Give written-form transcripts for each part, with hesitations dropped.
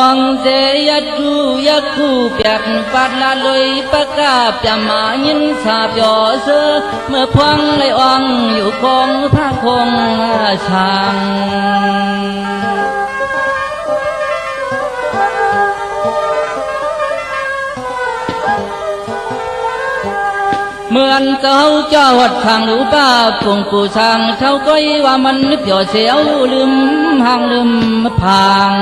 องเจยจูยคูเปียกปัดละลอยปากกาเปียมายินสาบยอเสอเมื่อพวงเลยอ่องอยู่คงพระคงช่างเหมือนเจ้าเจ้าวัดทางหรือป้าปงกูช่างเท่าก้อยว่ามันเปียวเสียวลืมห่างลืมพัง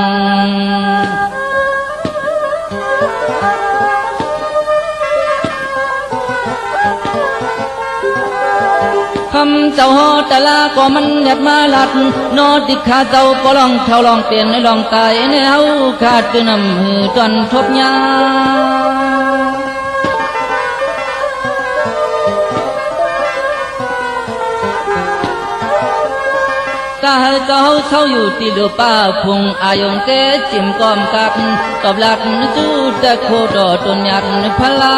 คำเจ้าฮอตะลาก็มันหยัดมาลัดนอติขาเจ้าก็ลองเท่าลองเปลี่ยนลองตายในเฮาขาดเป็นน้ำหือจนทบยาตาเจ้าเศร้าอยู่ที่เดือป้าพุงอายงเตจิมกอมกัดตอบหลัดจูตะโคดอตุนยัดพลา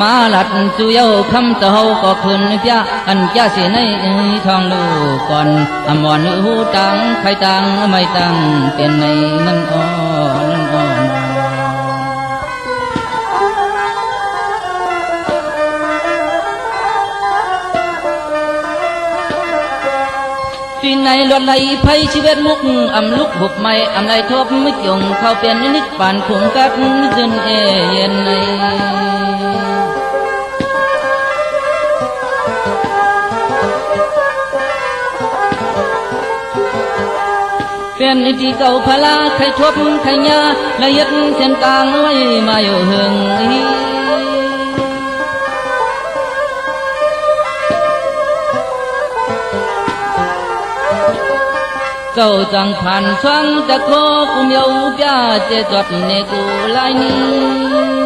มาหลัดจูเย้าคำเจ้าก็ขึ้นพยาอันยาเสียในทองลูกก่อนอมวนหูตังไข่ตังไม่ตังเป็นในนั่นอ่อนอ่อนปีในลวดไหลไพ่ชีวิตมุกอำลุกหุบไม่อำไรทบมิจงเข้าเปลี่ยนนิดปานขุงกัดจนเย็นในเป็นที่เก่าพลาใครทบใครยาละเอียดเส้นกลางไว้มาอยู่หึงเจ้าจังผ่านสวงตะโคกุมเยาวยาเจจดเนกูลายนี้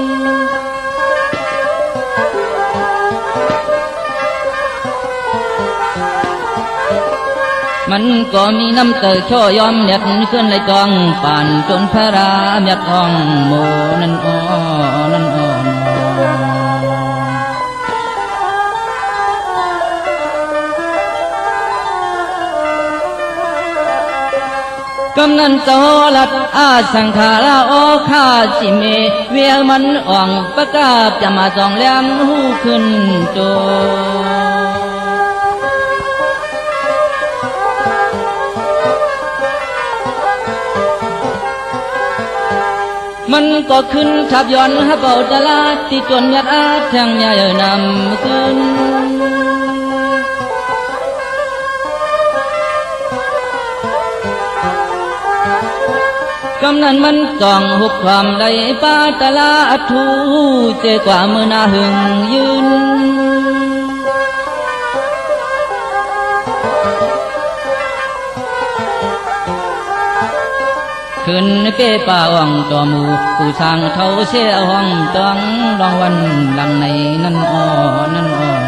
มันก็มีน้ำเตยช่อยอมเน็ดขึ้นเลยจองป่านจนพระรามยัดอ่องโมนั่นอ่อนั่นอ่อนกำนันโตลัดอาสังขาราโอข้าจิเมเวียมันอ่องปะกาบจะมาจองแหลมหูขึ้นโจมันก็ขึ้นขับย้อนฮับเอาตลาดที่จนยัดอาแทงใหญ่นำขึ้นกำนันมันจ้องหุบความใดป้าตลาดทูเจกว่ามือนาหึงยืนขึ้นเป้ป่าว่องตัวหมูผู้สร้างเท่าเสียห้องต้องรองวันหลังในนั่นอ่อนั่นอ่อน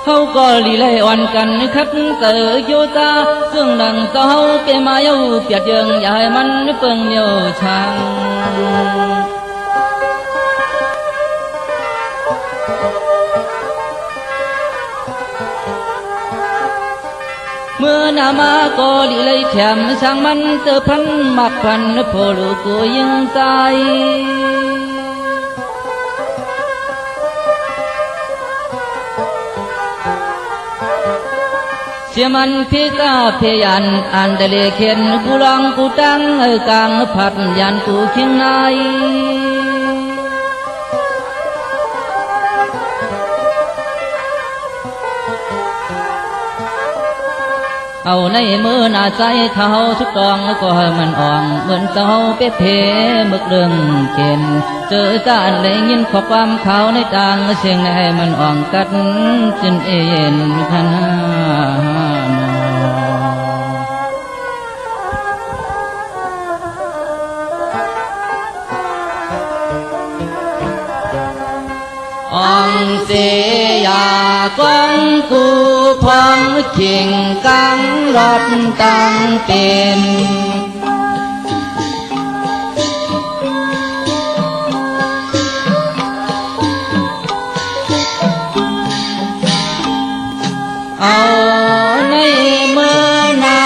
เขาก็ลีไลอ่อนกันคัดเตอโยตาซึ่งดังเจ้าเปมาเย้าเปียดเยืองอย่าให้มันเปิงเย้าช่างเมื่อนามาก็ลีไลแถมช่างมันเตอพันมักพันโพลูกูยิงใจเสียมันพิกาพยันอันเดเลเขียนกูลองกูตั้งกลางพัดยันกูเคียงในเอาในมือหน้าใจเขาทุกกองก็ให้มันอ่องเหมือนเจ้าเป๊ะเพมึกเรื่องเข็นเจอจานได้ยินข้อความเขาในต่างเสียงให้มันอ่องกัดจนเอ็นขนาด องเสียกองกูพองขิงกังรถตังเป็นเอาในเมื่อหนา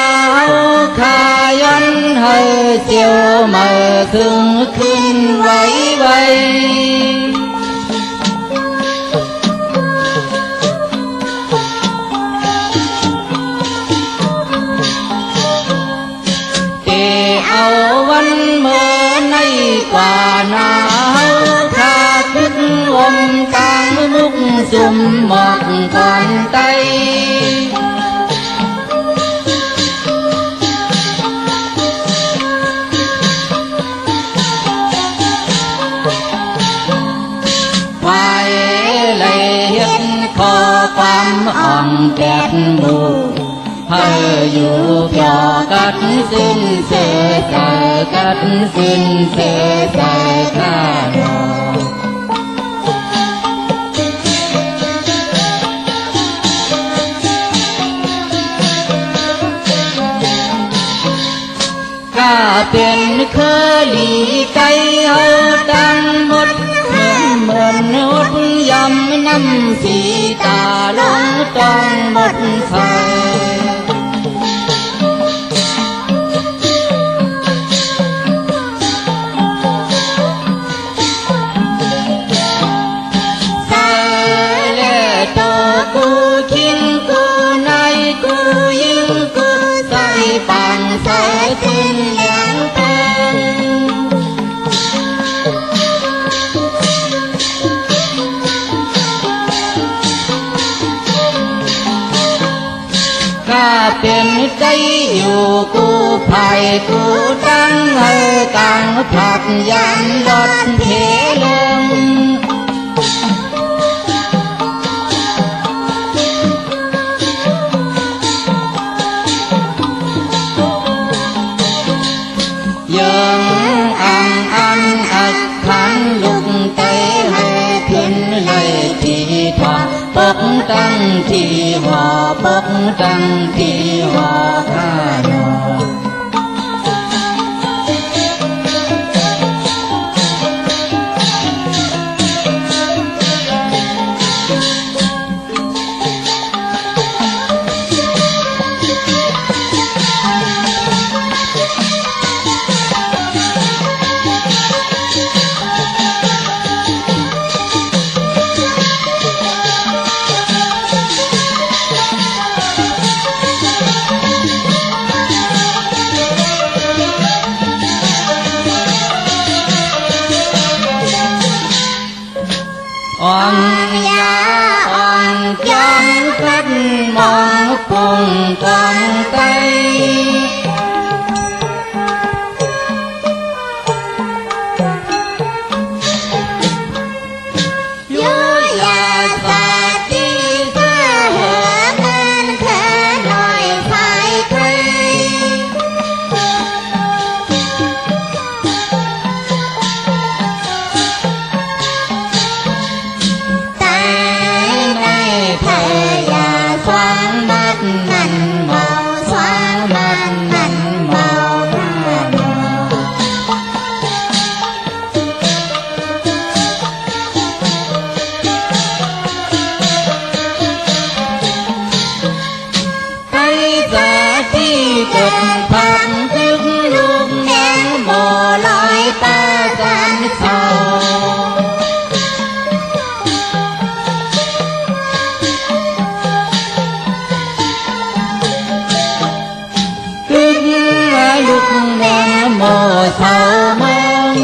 วขายันให้เจียวมาถึงขึ้นไว้ไว้เอาวันเมื่อในกว่าหนาวขาขึ้นอมกลางมุกสุ่มหมอกก่อนไตไฟเลยเห็นขอความอ่อนแก่บุให้อยู่เพียกัดสิ้นเสียใจกัดสิ้นเสียใจข้าดอกข้าเป็นเคยหลีไก่เอาดังหมดเหมือนอดยำน้ำสีตาลงต้องหมดไฟปังใส่สิ้นแหลงเป็นข้าเป็นใจอยู่กูภัยกูตั้งให้กลางผักยันรถเทลงยังอังอักขันลุกเตะให้ขึ้นเลยที่ทอปกตั้งที่หอปกตั้งที่หอข้าดอกอ่อนยาอ่อนจังคัดมองคงกองไตยุยาสาติเพื่อเหอเงินแค่หน่อยใส่ใครกดพังถึงลูกแง่หมอลอยตาจันทร์เศร้าถึงลูกแง่หมอเศร้ามอง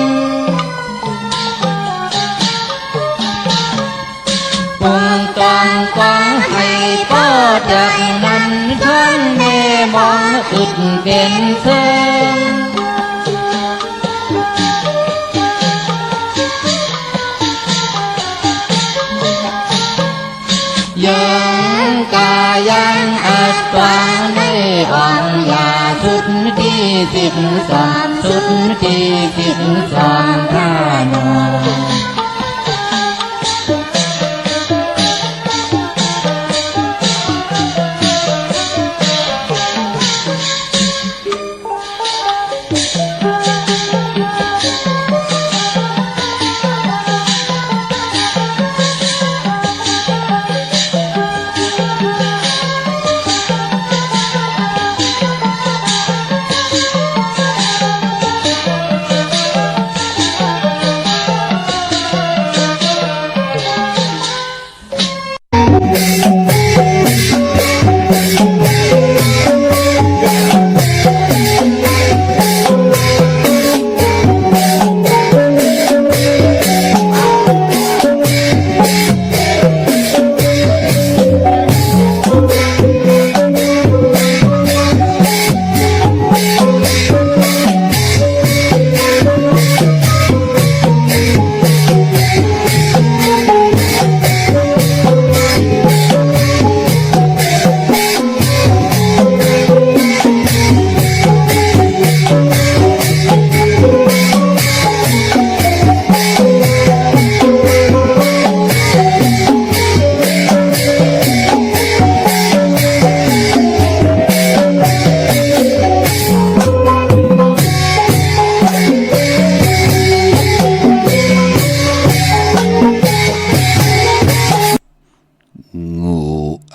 ปุ่งกองกองให้ป้อจากนั้นทั้งแม่มองอึดเป็นเชิงยังกายังอัดวางในอ่อนยาสุดที่13สุดที่13ข้าหนอ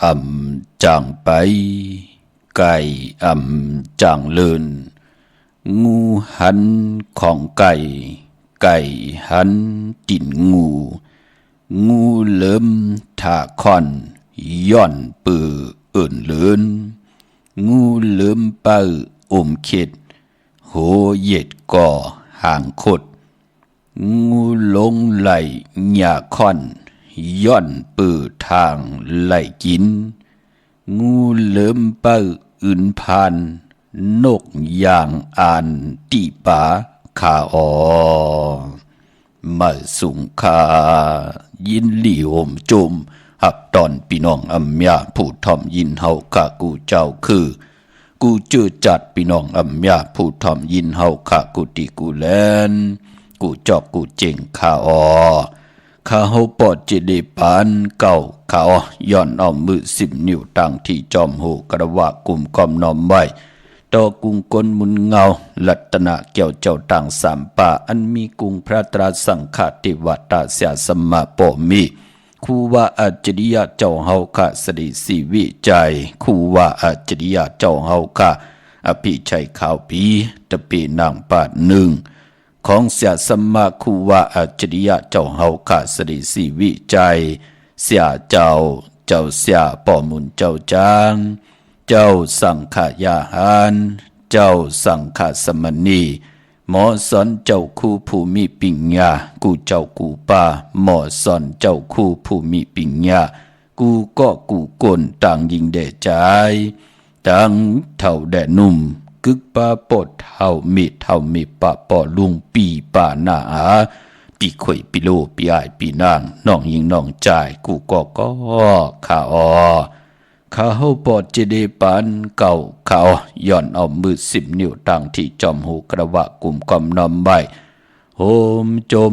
อ่ำจางไปไก่อ่ำจางเลินงูหันของไก่ไก่หันติ่นงูเลิ่มถาคอนย่อนปือเอิ่นเลินงูเลิ่มเป้าอมเข็ดโหเย็ดก่อห่างขดงูลงไหลหญ้าค่อนย่อนปือทางไหลกินงูเลิ่มเป้าอื่นพานนกอย่างอ่านตีป่าขาออมาสุงคายินหลี่โหมจุมหับตอนพี่น้องอัมยาผู้ทอมยินเฮากะกูเจ้าคือกูเจอจัดพี่น้องอัมยาผู้ทอมยินเฮากะกูติกูแลนกูจอกกูเจ๋งขาออข้าเฮาปอดเจเดปานเก่าขาอย้อนเอามือ10 นิ้วตั้งที่จอมหูกระวะกลุ่มกอมน้อมไว้ต่อกุงกลมุนเงาลัตนะเกี่ยวเจ้าต่างสามป่าอันมีกุงพระตราสังฆติวัตตาเสียสมมาปอมีคูว่าอัจฉริยะเจ้าเฮาคะสดิสีวิจัยคูว่าอัจฉริยะเจ้าเฮาคะอภิชัยข่าวปีตะปีนางปาดหนึ่งของเสียสมมาคูว่าอัจฉริยะเจ้าเฮาคะสดิสีวิจัยเสียเจ้าเสียปอมุนเจ้าจางเจ้าสังขยาหารเจ้าสังขสมณีหมอสอนเจ้าคู่ผู้มีปิญญากูเจ้ากูป่าหมอสอนเจ้าคู่ผู้มีปิญญากูก็กูกลต่างยิงแด่ใจต่างเท่าแด่นุ่มกึกป่าปดเท่ามีป่าปอลุงปีป่าหน้าปีข่อยปีโลปีอายปีนางน้องยิงน้องจ่ายกูก็ข้าข้าเฮาปอดเจเดปานเก่าเขาย่อนเอามือ10 นิ้วตั้งที่จอมหูกระวะกลุ่มกอมน้อมใบโหมจม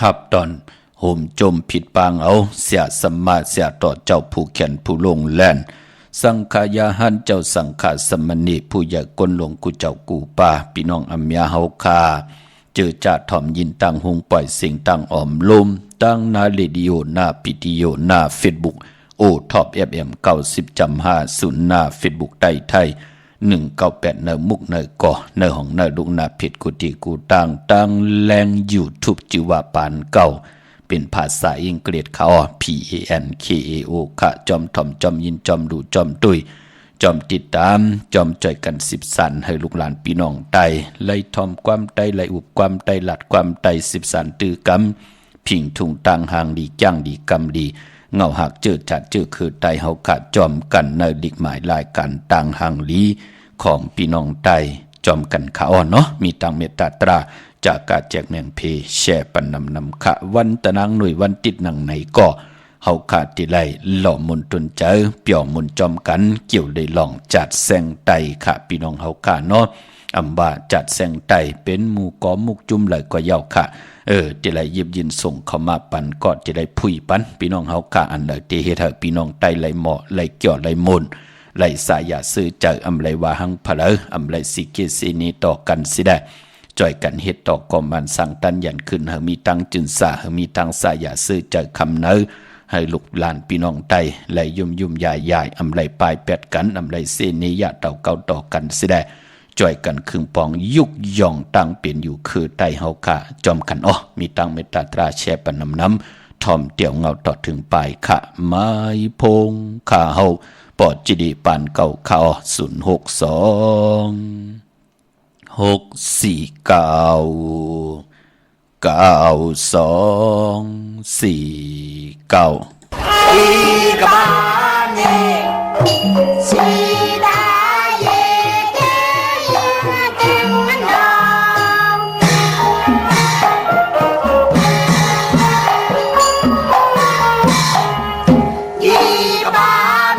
หับตอนโหมจมผิดปางเอาเสียสมมาเสียต่อเจ้าผู้เขียนผู้ลงแล่นสังขายาหันเจ้าสังขสมณีผู้ใหญ่กลหลวงกูเจ้ากูป่าพี่น้องอัมยาเฮาคาเจอจ่าถ่อมยินตั้งหุงปล่อยเสียงตั้งอ่อมลมตั้งนาเรดิโอหน้าพิธีโอหน้าเฟซบุ๊กโอท็อปFM 90.50หน้าเฟซบุ๊กไทย198เนมุกเนก่อเนของเนลุงนาเพชรกุฏิกูตั้งแรงยูทูบจิวาปานเก่าเป็นภาษาอังกฤษเขาPANKAO ค่ะจอมถ่อมจอมยินจอมดูจอมตุยจอมติดตามจอมจ่อยกัน10 สันให้ลูกหลานพี่น้องไตไล่ทอมความไตไล่อุบความไตหลัดความไต10 สันตือกำผิงทุงตังหางดีจ้างดีกำดีเงาหักเจอจัดเจอคือไตเฮาขาดจอมกันในดิกหมายลายกันต่างหางลีของพี่น้องไตจอมกันขาอ่อนเนาะมีตังเมตตาตราจากการแจกแมงเพแช่ปันนำขะวันตะนางหน่วยวันติดหนังไหนก็เฮาขาดติไลหล่อมุนตุนเจอเปี่ยวมุนจอมกันเกี่ยวได้ลองจัดแซงไตค่ะพี่น้องเฮาขาเนาะอำว่าจัดแซงไตเป็นหมู่กอมุกจุ่มไหลก็ยาวค่ะจะได้ยิบยินส่งเข้ามาปันก็จะได้พุยปันพี่น้องเฮากะอันเลยที่เฮ็ดให้พี่น้องไตไหลเหมาะไหลเกี่ยวไหลมนไหลสายาซื้อจากอำไหลว่าหังพะเลอำไหลสิเกสินีต่อกันสิได้จ่อยกันเฮ็ดต่อก่อมันสั่งตันยันขึ้นเฮามีตังจึนสาเฮามีตังสายาซื้อจากคำเนอให้ลูกหลานพี่น้องไตไหลยุ่มยายอำไหลปลายแปดกันอำไหลเสนียะเต่าเก่าต่อกันสิได้จ่อยกันครึ่งปองยุกย่องตั้งเป็นอยู่คือไตเฮาค่ะจอมกันมีตั้งเมตตาตราแช่ปันน้ำทอมเตี่ยวเงาต่อถึงปลายค่ะไม้พงข้าเฮาปอดจิดีปานเก่าข้าHãy subscribe cho kênh Ghiền Mì Gõ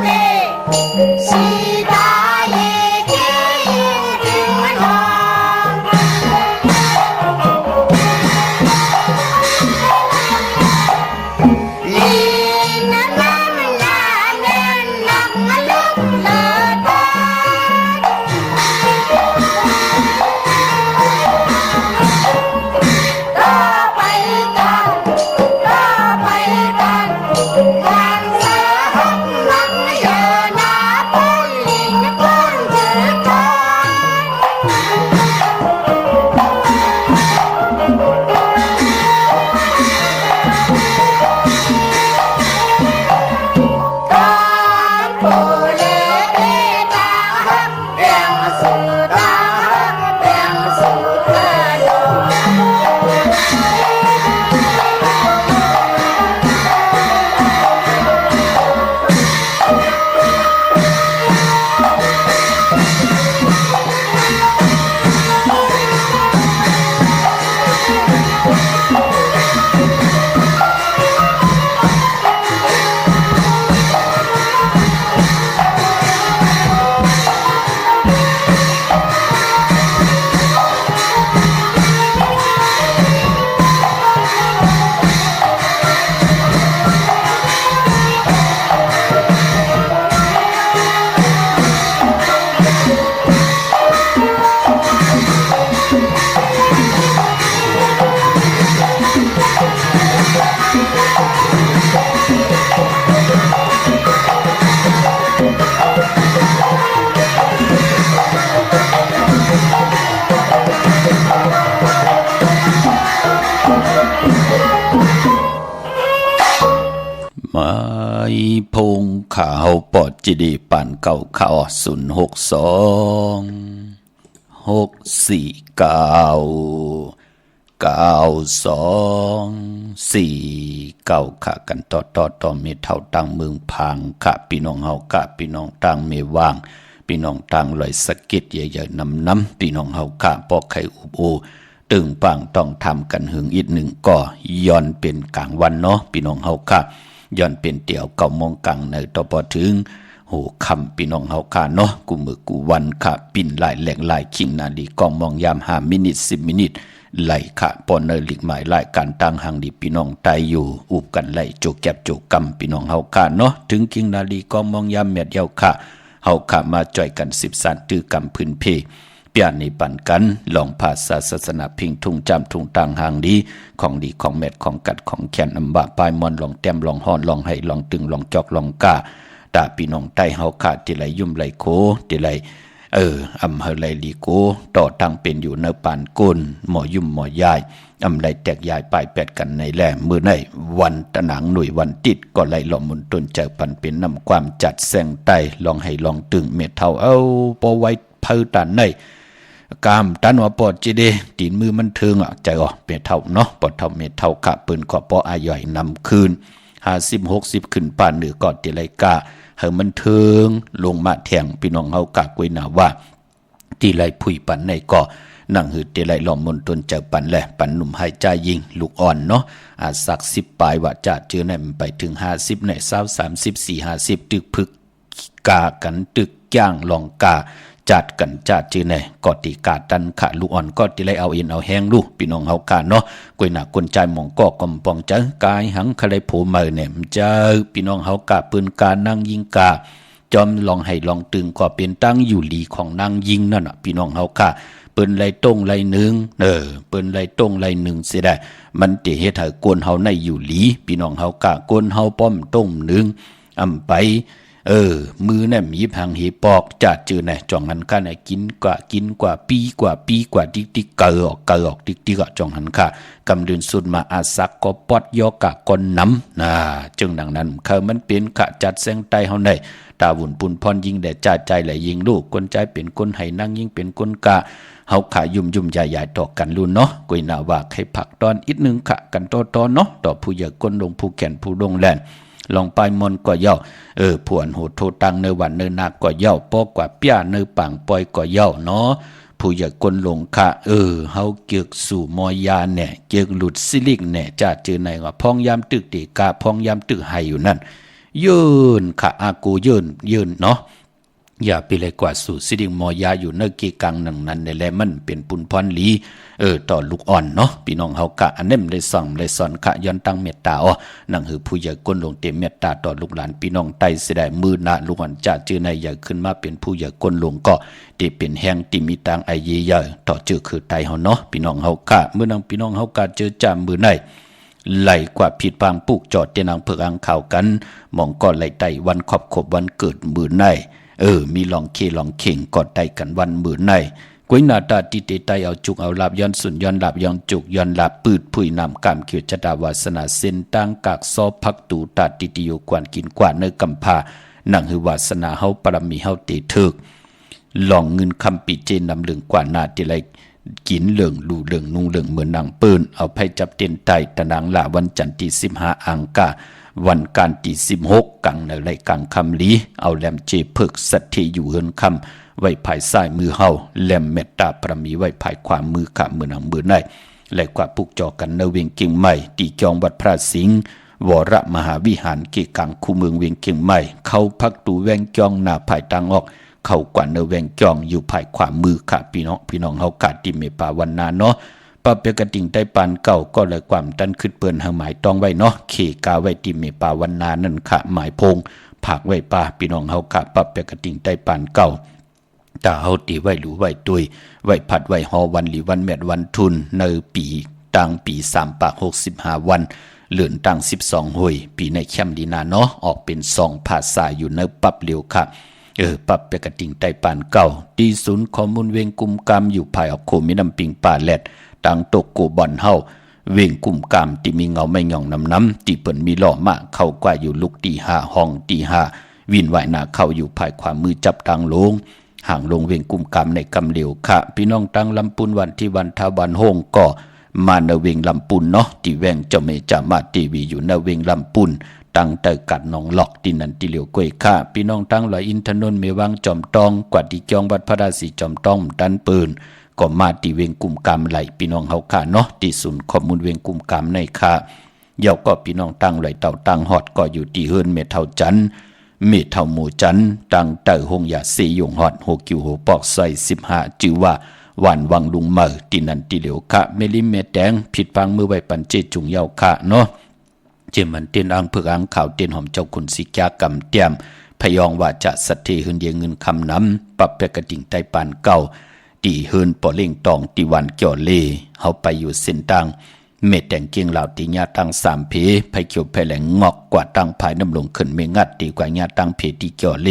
để không bỏ lỡ ไม้พงขาวปอดจิดีป่านเก่าข่าว062 649 ค่ะกันต่อเมเท่าตังเมืองพังค่ะพี่น้องเฮาค่ะพี่น้องตังเมว่างพี่น้องตังลอยสะเก็ดใหญ่ๆน้ำพี่น้องเฮาค่ะปอกไข่อุบโอตึงปังต้องทำกันหึงอีกหนึ่งก่อย้อนเป็นกลางวันเนาะพี่น้องเฮาค่ะย้อนเป็นเตี่ยวเก่ามองกังในต่อพอถึงโหคำพี่น้องเฮาค่ะเนาะกูมือกูวันค่ะปิ่นหลายแหลกหลายขิงนาดีกองมองยาม5 มินิ 10 มินิไหลค่ะปอนเนอร์ลิกหมายหลายการตั้งหังดีพี่น้องตายอยู่อุบกันไหลโจกแก็บโจกกำพี่น้องเฮาค่ะเนาะถึงขิงนาดีกองมองยามเม็ดเดียวค่ะเฮาค่ะมาจ่อยกัน10 สันตื้อกำพื้นเพเปียนในปันกันลองภาษาศาสนาพิงทุ่งจำทุ่งต่างหางดีของเม็ดของกัดของแขนอำบะปลายมอนลองแต้มลองฮ้อนลองให้ลองตึงลองจอกลองกาตาพี่น้องใต้เฮาขาดที่ไหลยุ่มไหลโคที่ไหลอำเฮไหลลีโกต่อตั้งเป็นอยู่เนปานกุนหมอยุ่มหมอยายอำไหลแตกยายปลายแปดกันในแหล่มือในวันตะหนังหน่วยวันติดก็ไหลหล่อมุนต้นเจอปันเป็นนำความจัดแสงไตลองให้ลองตึงเม็ดเท่าปอไว้เพิ่ตันในกามตันว่าปอดจีเดตีนมือมันเทิงใจเม็ดเท่าเนาะปอดเท่าเม็ดเท่าขะปืนขอปออาย่อยนำคืน50-60ขึ้นป่านเหนือก่อนติไรกาเฮามันเทิงลงมาแทงพี่น้องเฮากะกวยหนาว่าติไรผุยปันในก่อนั่งหืดติไรล้อมมนตนเจอปันแหละปันหนุ่มหายใจยิงลูกอ่อนเนาะสัก10ปลายว่าจะเจอในมันไปถึง50ใน20 30 40 50ตึกพึกกากันตึกย่างลองกาจัดกันจัดจื้อแน่กอติกาตันขะลูกอ่อนก็ติไลเอาเอ็นเอาแห้งลูกพี่น้องเฮากาเนาะกวยหน้าคนใจหมองกอกำปองเจอกายหังคะไลโผมาเนี่ยเจอพี่น้องเฮากะปืนกานั่งยิงกาจอมลองให้ลองตึงก็เป็นตั้งอยู่หลีของนางยิงนั่นน่ะพี่น้องเฮากะเปิ้นไลต้งไลหนึ่งเปิ้นไลต้งไลหนึ่งเสียได้มันติเฮ็ดให้กวนเฮาในอยู่หลีพี่น้องเฮากะกวนเฮาป้อมต้มหนึ่งอำไปมือเนี่ยมีพังหีปอกจัดจือเนี่ยจ่องหันค่าเนี่ยกินกว่าปีกว่าติ๊กเกออกติ๊กจ่องหันค่ากำเดินสุดมาอาศักก็ปอดยอกะก้นน้ำจึงดังนั้นเขามันเป็นขะจัดแสงไตเฮาในตาวุ่นปุ่นพรยิงแด่จ่าใจไหลยิงลูกคนใจเป็นคนให้นั่งยิงเป็นคนกะเฮาขายุ่มใหญ่ๆต่อกันรุ่นเนาะกุยนาว่าให้ผักตอนอีกนึงขะกันต่อเนาะต่อผู้ใหญ่ก้นลงผู้แขนผู้ลงแลนลองไปมนก็เย่าผวนโหโทตังเนวันเนนาก็เย่าปอกว่าเปียเนปังปอยก็เย่าเนาะผู้ใหญ่คนหลงค่ะเฮาเกียกสู่มอยาเนี่ยเกียกหลุดซิลิกเนี่ยจะเจอในว่าพองยามตึกติกาพองยามตึกให้อยู่นั่นยืนค่ะอากูยืนเนาะอย่าไปเลยกว่าสู่สิดิงมอยาอยู่เนกีกังนั้นในแลมันเป็นปุนพรลีต่อลูกอ่อนเนาะพี่น้องเฮากะอันเนมเลยส่องเลยสอนขะย้อนตั้งเมตตานั่งหือผู้ใหญ่ก้นลงเต็มเมตตาต่อลูกหลานพี่น้องไตเสียได้มือหน้าลูกอ่อนจะจื้อในใหญ่ขึ้นมาเป็นผู้ใหญ่ก้นลงก็ที่เป็นแห่งที่มีตังไอเยใหญ่ต่อจื้อคือไตเฮาเนาะพี่น้องเฮากะเมื่อนังพี่น้องเฮากะเจอจามมือในไหลกว่าผิดพังปลูกจอดเตนังเพิกอังข่าวกันมองก็ไหลไตวันขอบวันเกิดมือในมีลองเคลองเข่งกอดไตกันวันมือในกวยนาตาติเตไตเอาจุกเอาลาบย้อนสุนย้อนลาบย้อนจุกย้อนลาบปืดผุยนำกามเขียวชะดาวาสนาเส้นตั้งกากซอพักตูตาติติโยกวนกินกว่าเนกำพานั่งหือวาสนาเฮาปรมีเฮาเตถึกลองเงินคำปีเจนนำเหลืองกว่านาติไลกินเหลืองลูเหลืองนุ่งเหลืองเหมือนนางปืนเอาไพ่จับเต็นไตตะนางละวันจันทร์ที่15อังกาวันการที่16กังในไรกังคำลีเอาแหลมเจเพิกสัตถิอยู่เฮินคำไว้ภายซ้ายมือเฮาแหลมเมตตาประมีไว้ภายขวามือขะมือนางมือในและกว่าปุกจอกันในเวียงเกียงใหม่ตีจองวัดพระสิงห์วรมหาวิหารเกกังคูเมืองเวียงเกียงใหม่เข้าพักตูแวงจองหน้าภายตังออกเข้ากว่าในแวงจองอยู่ภายขวามือขะพี่น้องเฮากาติเมปาวันนาเนาะปะเปกติงไต้ปานเก่าก็เลยความตันขึ้นเปิ้นหาหมายต้องไว้เนาะเขกาไว้ติเมปาวันนานั่นขะหมายพงผักไว้ป่าพี่น้องเฮากะปะเปกติงไต้ปานเก่าตาเฮาตีไว้หรูไว้ตุยไว้ผัดไว้ฮอวันหรือวันแมดวันทุนในปีต่างปี3 ปาก 65 วัน เหลือนตั้ง12หวยปีในแคมดีนาเนาะออกเป็น2ภาษาอยู่ในปรับเร็วค่ะปรับเปกติงไตปานเก่าตีศูนย์ข้อมูลเวงกุมกามอยู่ภายออกโคมีน้ำปิงป่าแลดตังตกโกบอนเฮาเวงกุมกามที่มีเงาไม่หย่องน้ำที่เปิ่นมีหล่อมาเข้ากว่าอยู่ลุกตี5ห้องตี5วินไหวหน้าเข้าอยู่ภายความมือจับตังลงห่างลงเวงกุมกามในกำเหลียวค่ะพี่น้องตังลำปุนวันที่วันทาวันโฮงก็มาในเวงลำปุนเนาะที่แวงเจ้าเมจามาตีวีอยู่ในเวงลำปุนตั้งแต่กัดหนองหลอกที่นันติเหลียวกวยค่าพี่น้องตั้งลอยอินทนนท์เมวังจอมตองกว่าที่จองวัดพระราศีจอมตองดันปืนก็มาที่เวงกุมกามไหลพี่น้องเฮาค่าเนาะที่ศูนย์ข้อมูลเวงกุมกามในค่าเยาก็พี่น้องตั้งลอยเต่าตั้งฮอดก็อยู่ที่เฮือนเมเท่าจันเมเท่าหมู่จันตั้งแต่หงยาสียงฮอดโฮกิวโฮปอกใส่15จื่อว่าวันวังลุงเมอที่นันติเหลียวค่าเมลิเมแดงผิดฟังมือไว้ปันเจจุงเยาค่าเนาะเจมันเตียนอังเผือกอังข่าวเตียนหอมเจ้าคุณสิกากำเตียมพยองว่าจะสัตเทหืนเยเงินคำน้ำปรับเปกติงไตปานเก่าตีหืนปอเล่งตองตีวันเกี่ยวเลเฮาไปอยู่เส้นตังเมแต่งเกียงเหล่าตีญาตัง3เพไผเขียวไผแหลงงอกกว่าตังภายน้ำลงขึ้นเมงัดตีกว่าญาตังเพตีเกี่ยวเล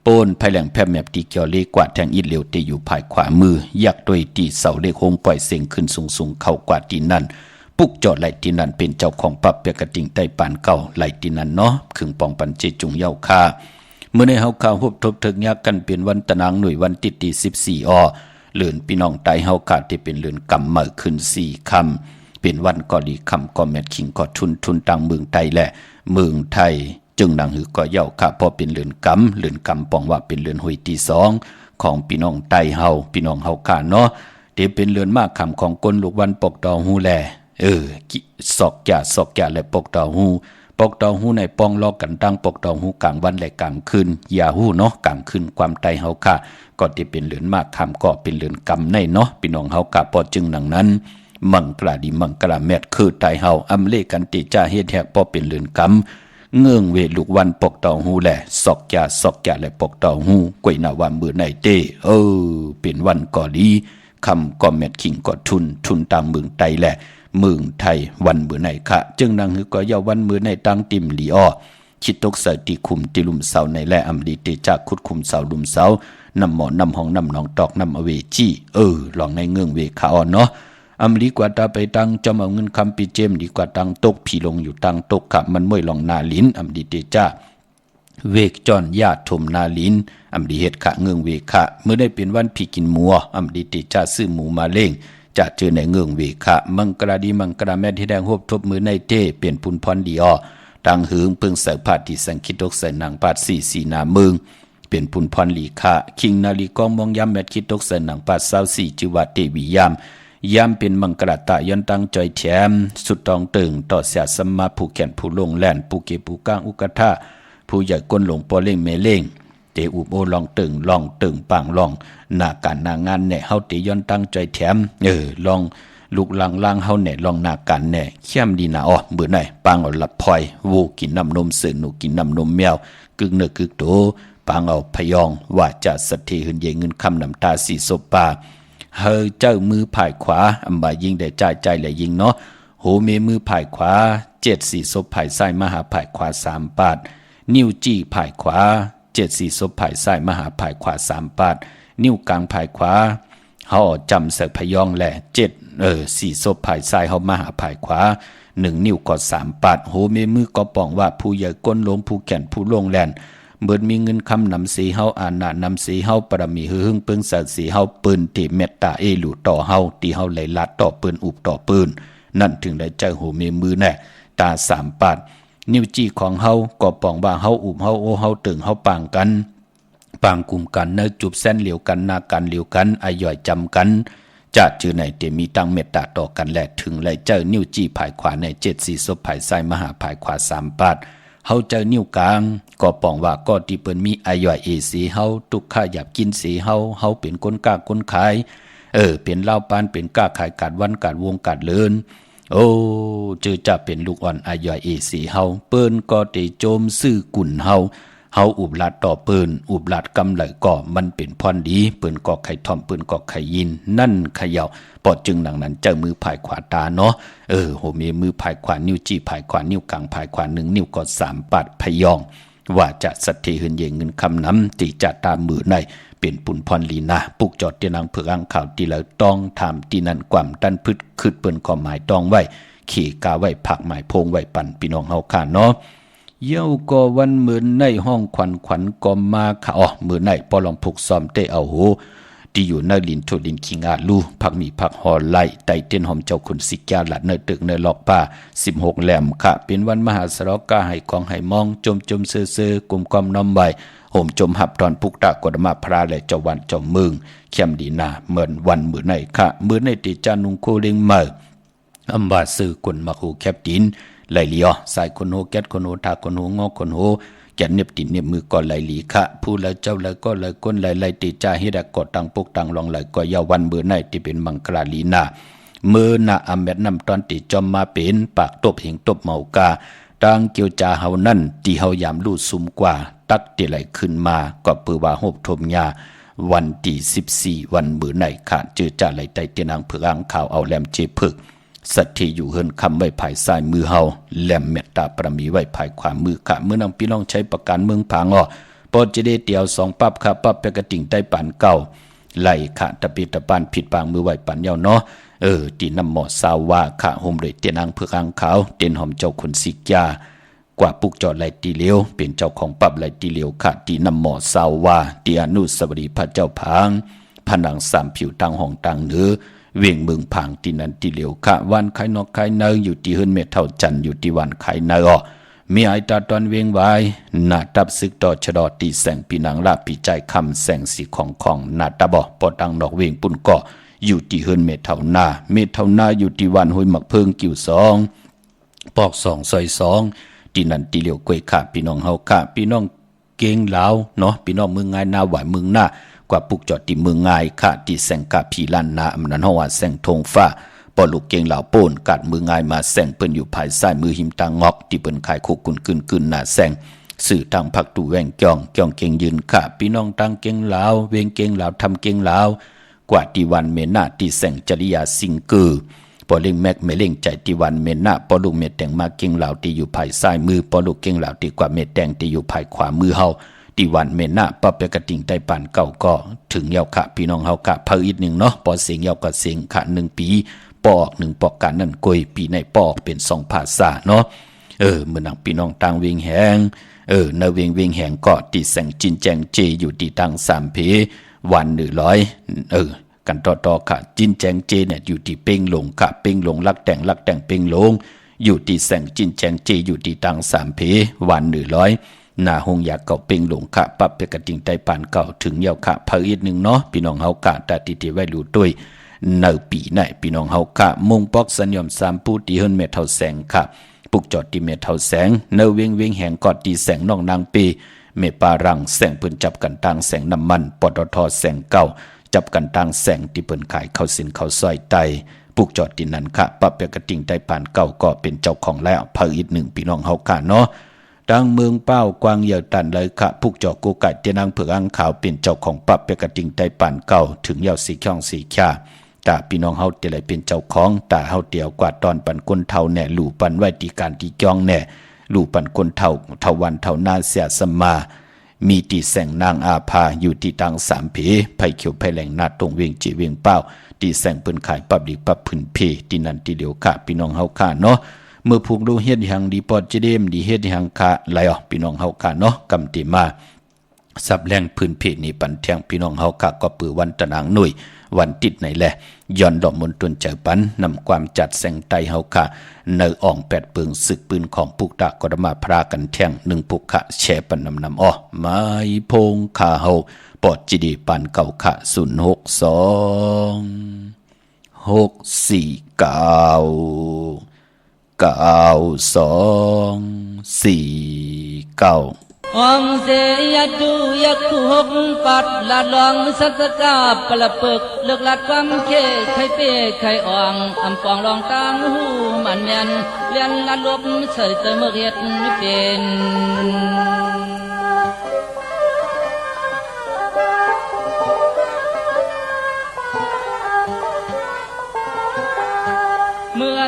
โปนไผแหลงแพบแมบตีเกี่ยวเลกว่าแทงอิดเหลียวตีอยู่ภายขวามือยักด้วยตีเสาเลขโฮงปล่อยเสียงขึ้นสูงๆเข้ากว่าตีนั่นปุกจอดไหลที่นั่นเป็นเจ้าของปรับเปียกติงใต้ปานเก่าไหลที่นั่นเนาะขึงปองปันเจจุงเย้าคาเมื่อในเฮาข่าวฮบทบถึกยักกันเป็นวันตะนางหน่วยวันติดตี14เลื่อนพี่น้องไตเฮาขาดที่เป็นเลื่อนกำเมื่อขึ้น4ค่ำเป็นวันกอลีค่ำก็แม่คิงก็ทุนตังเมืองไทยและเมืองไทยจึงนางหือก็เย้าคาพอเป็นเลื่อนกำปองว่าเป็นเลื่อนหวยที่2ของพี่น้องไตเฮาพี่น้องเฮาขาเนาะที่เป็นเลื่อนมากค่ำของกลลูกวันปกดอกฮูแลสอกแก่และปกดอกหูในปองลอกกันตั้งปกดอกหูกลางวันและกลางคืนอย่าหูเนาะกลางคืนความไตเฮาค่ะก็ที่เป็นเหลือนมากคำก็เป็นเหลือนกำในเนาะพี่น้องเฮากะพอจึงหนังนั้นมังกลาดีมังกลาแมดคือไตเฮาอำเลกันติจ้าเฮ็ดแฮกพอเป็นเหลือนกำเงื่องเวลูกวันปกดอกหูแลสอกแก่และปกดอกหูกวยหน้าว่ามือในเต้เป็นวันก็ดีคำก็แมดคิงก็ทุนตามเมืองไตแหละเมืองไทยวันมือในค่ะจึงนางหือก็ยาวันมือในตังติมลีอ้อคิดตกใส่ตีคุมตีลุมเสาในและอำดีเตจากคุดคุมเสาลุมเสานำหมอนำห้องนำหนองตอกนำอเวจี้ลองในเงื่องเวขาอ่อนเนาะอำลีกว่าตาไปตังจำเอาเงินคำปีเจมดีกว่าตังตกผีลงอยู่ตังตกขับมันม่วยลองนาลิ้นอำดีเตจาเวกจอนญาติถมนาลิ้นอำดีเฮ็ดขะเงื่องเวขะเมื่อได้เป็นวันผีกินมัวอำดีเตจาซื้อหมูมาเล่งจะเจอในเงื่องเวขะมังกราดีมังกราแม่ที่แดงหบทบมือในเต้เปลี่ยนปุนพรดีอ้อตังหืงเพิ่งเสพาดที่สังคิดตกใส่นางปาดสีนาเมืองเปลี่ยนปุนพรลีขะคิงนาลีกองมองยามแมดคิดตกใส่นางปาด24จิวาเตวิยามเป็นมังกราตะยันตังจอยแถมสุดตองตึงต่อเสียสมมาผู้แขนผู้ลงแล่นผู้เก็บผู้ก้างอุกทะผู้ใหญ่ก้นหลงปอเล่งเมเล่งเตอุบโอลองตึงปังลองหน้าการหน้างานแหน่เฮาเตย้อนตั้งใจแถมลองลูกล่างเฮาแหน่ลองหน้าการแหน่เข้มดีนะมื้อไหนปังเอาหลับพลอยวูกินน้ำนมเสือหนูกินน้ำนมแมวกึกเนื้อกึกโตปังเอาพยองว่าจะสัตเทหืนเยเงินคำน้ำตาสีศพป่าเฮอเจ้ามือผายขวาอำบายิงได้ใจและยิงเนาะโหเมมือผายขวา7สีศพผายซ้ายมหาผายขวา3ปาดนิ้วจี้ผายขวา7สีศพผายซ้ายมหาผายขวา3ปาดนิ้วกลางผายขวาเฮาจำเสกพยองแหละ4ศพผายซ้ายเฮามาหาผายขวา1นิ้วก็3ปาดโหเมมือก็ป้องว่าผู้ใหญ่ก้นลงผู้แก่นผู้ลงแลนเบิดมีเงินคำนำสีเฮาอาณานำสีเฮาปรมีหึงเปิงสัตสีเฮาปืนที่เมตตาเอหลูต่อเฮาที่เฮาไหลลัดต่อปืนอุบต่อปืนนั่นถึงได้ใจโหเมมือแน่ตา3ปาดนิ้วจี้ของเฮาก็ป้องว่าเฮาอุบเฮาโอเฮาตึงเฮาปางกันปางกลุ่มกันเนื้อจุบเส้นเหลียวกันนากันเหลียวกันอาย่อยจำกันจะจือไหนเตมีตั้งเมตตาต่อกันแลถึงไหลเจอนิ้วจี้ผายขวาใน7 4ศพผายซ้ายมหาผายขวา3ปาดเฮาเจอนิ้วกลางก็ป้องว่าก็ที่เปิ้นมีอาย่อยเอสีเฮาทุกข้าอยากกินสีเฮาเป็นคนกล้าคนขายเป็นเล่าปานเป็นกล้าขายกาดวันกาดวงกาดเลินจือจะเป็นลูกอ่อนอาย่อยเอสีเฮาเปิ้นก็ได้โจมซื่อกุ่นเฮา เฮาอุบลัดต่อปืนอุบลัดกำไหลก่อมันเป็นพรดีปืนก่อไข่ทอมปืนก่อไข่ยินนั่นเขย่าปอดจึงดังนั้นเจ้ามือภายขวาตาเนาะโหเมมือภายขวานิ้วจี้ภายขวานิ้วกลางภายขวา1นิ้วก็3ปัดพยองว่าจะสัตย์หืนเยงเงินคำน้ำตีจะตามมือในเป็นปุ่นพรลีนาปุกจอดเตียนังเผือกอ่างข่าวตีแล้วต้องทำตีนันความดันพืชคืดเปิ้นความหมายต้องไว้ขี่กาไว้ผักหมายพงไว้ปั่นพี่น้องเฮาค่ะเนาะเย้าก็วันเหมือนในห้องขวัญก็มาค่ะมือในปอลองผูกซ้อมเตเอาโหที่อยู่ในลินโทลินคิงอาลูผักมีผักหอไล่ไตเต้นหอมเจ้าคุณสิกยาหลัดเนตึกเนหลอกป่า16แหลมค่ะเป็นวันมหาสรกาให้ของให้มองจมเซ่อกลุ่มความน้อมใบห่มจมหับตอนพุกตะกดมาพระและเจ้าวันเจ้าเมืองเข้มดีนาเหมือนวันมือในค่ะมือในติจานุงโคเลิงเมื่ออัมบาซื้อคนมาคูแคบดินไหลเลียวสายคนโหแก๊ดคนโหทาคนโหงอคนโหแกนเน็บตินเน็บมือก่อนไหลหลีค่ะผู้แล้วเจ้าแล้วก็เลยก้นไหลติจ่าเฮ็ดกอดตังปุกตังลองไหลก็ยาวันมือในที่เป็นมังคลาลีนามือนาอเมดนำตอนติจอมมาเป็นปากตบเหงตบเมากาตังเกียวจาเฮานั่นที่เฮายามลู่ซุมกว่าตักติไหลขึ้นมาก็ปือว่าโหบทมยาวันที่14วันมือในค่ะเจอจ่าไหลไตเตียนางเผือกอ่างข่าวเอาแหลมเจผึกสัตที่อยู่เฮินคำไว้ภายซ้ายมือเฮาแหลมเมตตาประมีไว้ภายขวามือค่ะเมื่อนำพี่น้องใช้ประกันเมืองผางปอจะได้เตียว2ปั๊บค่ะปั๊บไปกระติ่งใต้ปานเก่าไหลค่ะตะปีตะปานผิดปางมือไว้ปันยาวเนาะตีน้ำหมอสาวาค่ะห่มเลยเตียนางเผือกอ่างขาวเตียนหอมเจ้าคนสิกยากว่าปุกจอดไหลตีเหลียวเป็นเจ้าของปั๊บไหลตีเหลียวค่ะตีน้ำหมอสาวาตีอนุสาวรีย์พระเจ้าผางผนัง3ผิวตังห้องตังเหนือเวียงเมืองผางที่นั้นที่เหลียวค่ะวันไข่นอกไข่เนยอยู่ที่เฮิรนเมเท่าจันอยู่ที่วันไข่เนยมีไอตาตอนเวียงไว้หน้าตับซึกต่อชะดอตีแสงปีนังลาปีใจคำแสงสีของหน้าตาบ่ปอตังนอกเวียงปุ่นเกาะอยู่ที่เฮิรนเมเท่านาอยู่ที่วันห้วยหมักเพิงกิ่ว2ปอก2ซอย2ที่นั้นที่เหลียวกวยค่ะพี่น้องเฮาค่ะพี่น้องเก่งลาวเนาะพี่น้องเมืองง่ายนาหวายเมืองหน้ากว่าปุกจอดที่เมืองง่ายค่ะที่แสงกาพีลันนาอำนันฮว่าแสงทงฟ้าปอลูกเก่งเหล่าโป้นกัดมือง่ายมาแสงเปิ้นอยู่ภายซ้ายมือหิมตางอกที่เปิ้นขายคุกกุนกึนหน้าแสงสื่อทางพักตูแวงจ้องเก่งยืนค่ะพี่น้องตังเก่งลาวเวงเก่งลาวทำเก่งลาวกว่าที่วันเมนาที่แสงจริยาสิงกือปอเล่งแม็กเมเล่งใจที่วันเมนาปอลูกเมแต่งมาเก่งลาวที่อยู่ภายซ้ายมือปอลูกเก่งลาวที่กว่าเมแต่งที่อยู่ภายขวามือเฮาที่วันเมนาปะเปกระติ่งใต้ปานเก่าก็ถึงยาวค่ะพี่น้องเฮากะเพิ่มอีก1เนาะปอเสียงยาวก็เสียงค่ะ1ปีปอก1ปอกกันนั่นกวยปีในปอกเป็น2ภาษาเนาะเมื่อนังพี่น้องต่างเวียงแหงในเวียงแหงก็ที่แสงจินแจงเจอยู่ที่ตัง3เพวัน100กันต่อค่ะจินแจงเจเนี่ยอยู่ที่เป้งหลงค่ะเป้งหลงลักแต่งเป้งหลงอยู่ที่แสงจินแจงเจอยู่ที่ตัง3เพวัน100หน้าหงอยากเก่าเป่งหลงค่ะปับเปกระติ่งใต้ปานเก่าถึงเยาวค่ะเพิ่มอีก1เนาะพี่น้องเฮากะตาติไว้รู้ด้วยในปีไหนพี่น้องเฮากะมุ่งปอกสัญญม3ผู้ที่เฮิรนเมเท่าแสงค่ะปุกจอดที่เมเท่าแสงในเวียงแห่งกอดที่แสงน้องนางปีเมปารังแสงเปิ้นจับกันต่างแสงน้ำมันปตทแสงเก่าจับกันต่างแสงที่เปิ้นขายข้าวสินข้าวซอยไตปุกจอดที่นั้นค่ะปับเปกระติ่งใต้ปานเก่าก็เป็นเจ้าของแล้วเพิ่มอีก1พี่น้องเฮากะเนาะดังเมืองเป้ากวางเหยี่ยวตันเลยค่ะพุกจอกกูไก่เตียนางเผือกอ่างขาวเป็นเจ้าของปับเปกระติงไตป่านเก่าถึงเหยี่ยวสีช่องสีข่าตาพี่น้องเฮาเตเลยเป็นเจ้าของตาเฮาเตียวกว่าตอนปันก้นเท่าแน่หลู่ปันไว้ที่การที่จ้องแน่หลู่ปันก้นเท่าวันเท่านาเสียสมามีตีแสงนางอาภาอยู่ที่ตัง3เพไผ่เขียวไผ่แหลงนาตรงเวียงจีเวียงเป้าตีแสงเปิ้นขายปับดีปับพื้นเพที่นั่นที่เดียวค่ะพี่น้องเฮาค่ะเนาะเมื่อผูกดูเฮ็ดหังดีปอดจะเดมดีเฮ็ดหังคะไหลพี่น้องเฮากะเนาะกำติมาสับแรงพื้นเพนี่ปันเทียงพี่น้องเฮากะก็ปือวันตะนางหน่วยวันติดไหนแหละย้อนดอกมนตวนเจอปันนำความจัดแสงไตเฮากะเนออ่อง8เปิงศึกปืนของปุกตะกรมาพรากันแท่ง1ปุกขะแชปันนำไม้พงขาเฮาปอดจิดีปันเก่าขะ062 649 9249อมเสยดูยักคู่หกปัดลาดลองสัตกาปละปึกเลือกลัดความเคไข่เป้ไข่อ่องอำปองลองตังหูมันแม่นเลียนลาดลบเฉยเตยเมื่อเฮ็ดเป็น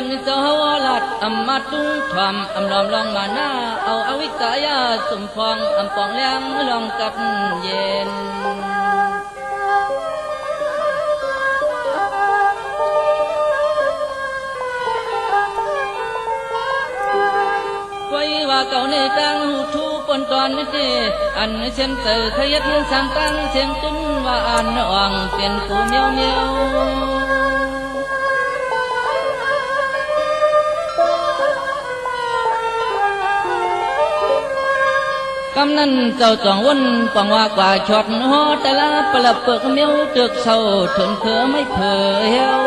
กันเจ้าลัดอำมาตุ้งทอมอำลอมลองมาหน้าเอาอวิกายาสมฟองอำปองเลี้ยงลองกัดเย็นไว้ว่าเก่าในตังหูทูปนตอนนี้เจอันเช่นเตอขยัดสังตังเสียงตุ้นว่าอันอ่องเปลี่ยนกูเมียวเมียวกำนั้นเจ้าจ้องวนปองว่ากว่าช็อตหอแต่ละปลับเปิกเมียวเจือกเศร้าถึงเผือไม่เผือเหี่ยว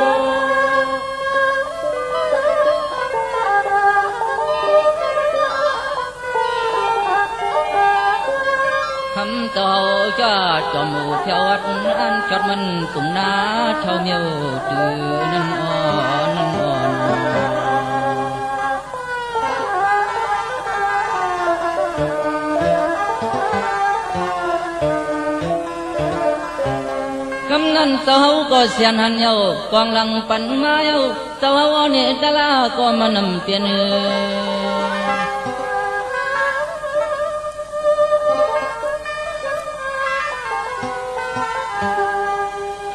คำเจ้าจะจอมูเที่ยววัดอันช็อตมันตุ่มนาเท่าเมียวตื่นนั่นอ่อนนั่นอ่อนกำนันเจ้าก็เสียนหันเยากองหลังปันมาเยาเจ้าเนี่ยดาลาก็มานำเตียน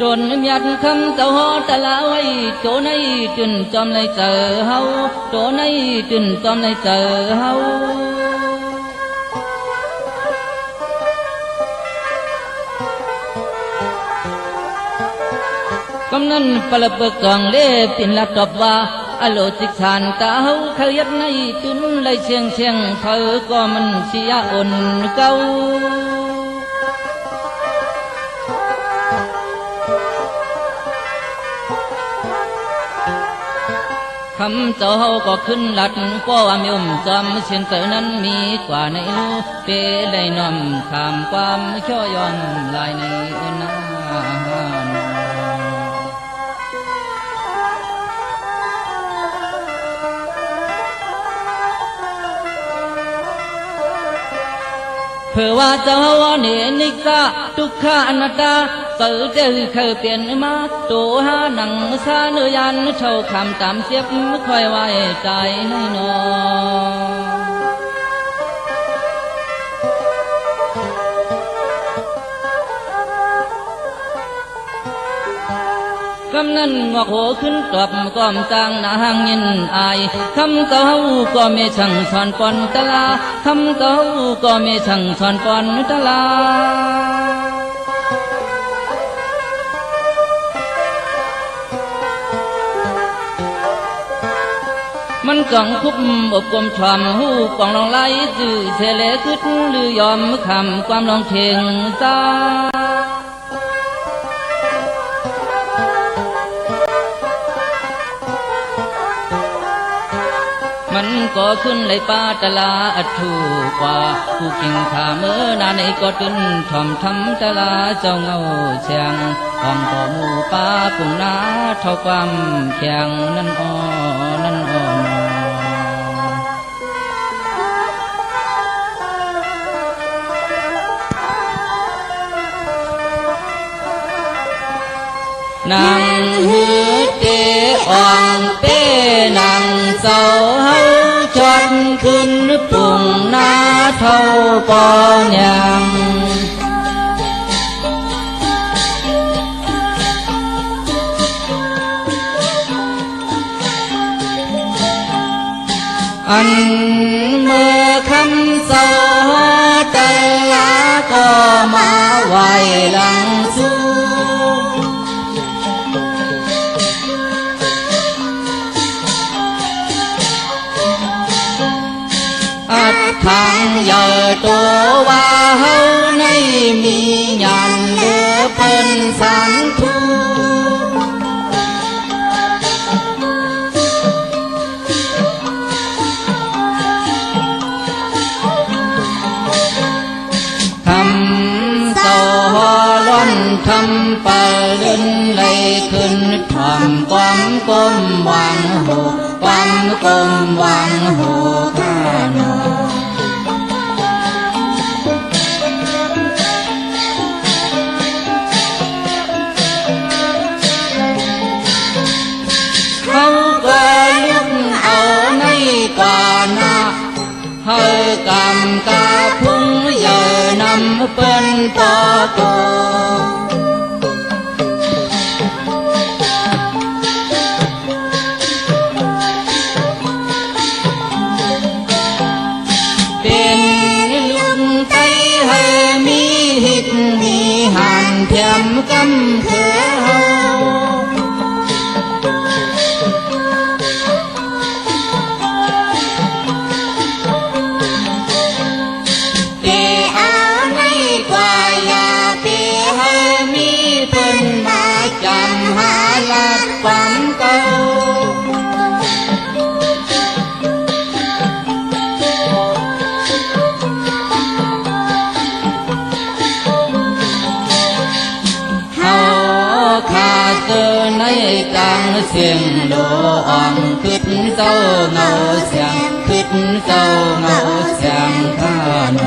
จนเมียดคำเจ้าตะลาไว้โจในจนจอมเลยเจอเฮาโจในจนจอมเลยเจอเฮากำนันปลเบิกกองเล่ปินละตอบว่าอโลจิกสานตาเฮาขยัดในจุนเลยเชียงเชียงเธอก็มันเสียอ่อนเก่าคำเจ้าก็ขึ้นหลัดก็ว่ามีจอมเชียนเตอนั้นมีกว่าในลูเปได้นอมขามความช่อยอนลายในนาเพื่อว่าเจ้าเนนิกาทุกขาอนัตตาเปิดเจอเคยเปลี่ยนมาตัวหาหนังซาเนื้อยันเท่าคำตามเสียบค่อยไว้ใจในนอคำนั้นงอกหัวขึ้นกลับก้อมจางหน้าหังยินอายคำเจ้าก็ไม่ช่างสอนปอนตะลาคำเจ้าก็ไม่ช่างสอนปอนตะลามันกองคุบอกกลมชอมหูกองลองไล่จื้อเสเลขึ้นหรือยอมคำความลองเทงตามันก็ขึ้นเลยป้าตะลาอัดถูกกว่าผู้กิ่งขาเมื่อนานในก็ตึนทอมทำตะลาเจ้าเงาเสียงของพ่อหมู่ป้าปุ่งนาเท่าความแข็งนั่นอ่อนั่นอ่อนนางหือเตอ่อนเป้นางเศร้าเฮาชดขึ้นปุ่งนาเท่าปอนยังอันเมื่อคำเศร้าตะลาก็มาไหวหลังสู้อัดทางใหญ่ตัวว่าเฮาในมียันเหลือเพิ่นสันทูทำเศร้าล้อนทำไปเล่นเลยขึ้นทำความก้มวางหูความก้มวางหูข้านอเขาก็ อกำกาพุ่งเยอนำเปิ้นปอโกเป็นลุงไตให้มีหิดมีหันเทียมกำเขือเฮาความเก่าเฮาขาเจอในกลางเสียงโลอ่อนคิดเจ้าเงาเสียงคิดเจ้าเงาเสียงข้าโน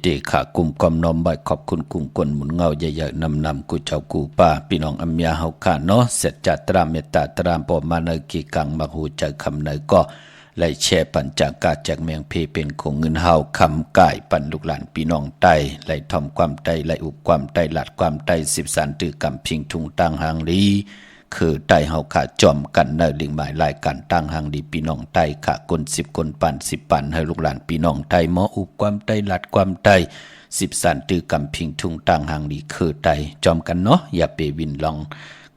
ติขากลุ่มกอมน้อมใบขอบคุณกลุ่มกลหมุนเงาใหญ่ๆนำกูเจ้ากูป้าพี่น้องอัมยาเฮาข้าเนาะเสร็จจัตราเมตตาตรามปอมาเนกีกังมาหูใจคำเนยก็ไล่แช่ปัญจากาจากเมียงเพเป็นของเงินเฮาคำก่ายปันลูกหลานพี่น้องไตไล่ทอมความไตไล่อุบความไตหลัดความไต10 สันตือกำพิงทุงตังหางลีคือไตเฮาขาจอมกันเนลิงหมายลายกันตั้งหางดีพี่น้องไตขาคน10 คนปัน10 ปันให้ลูกหลานพี่น้องไตหมออุบความไตหลัดความไต10 สันตือกำพิงทุงตังหางดีคือไตจอมกันเนาะอย่าไปวินลอง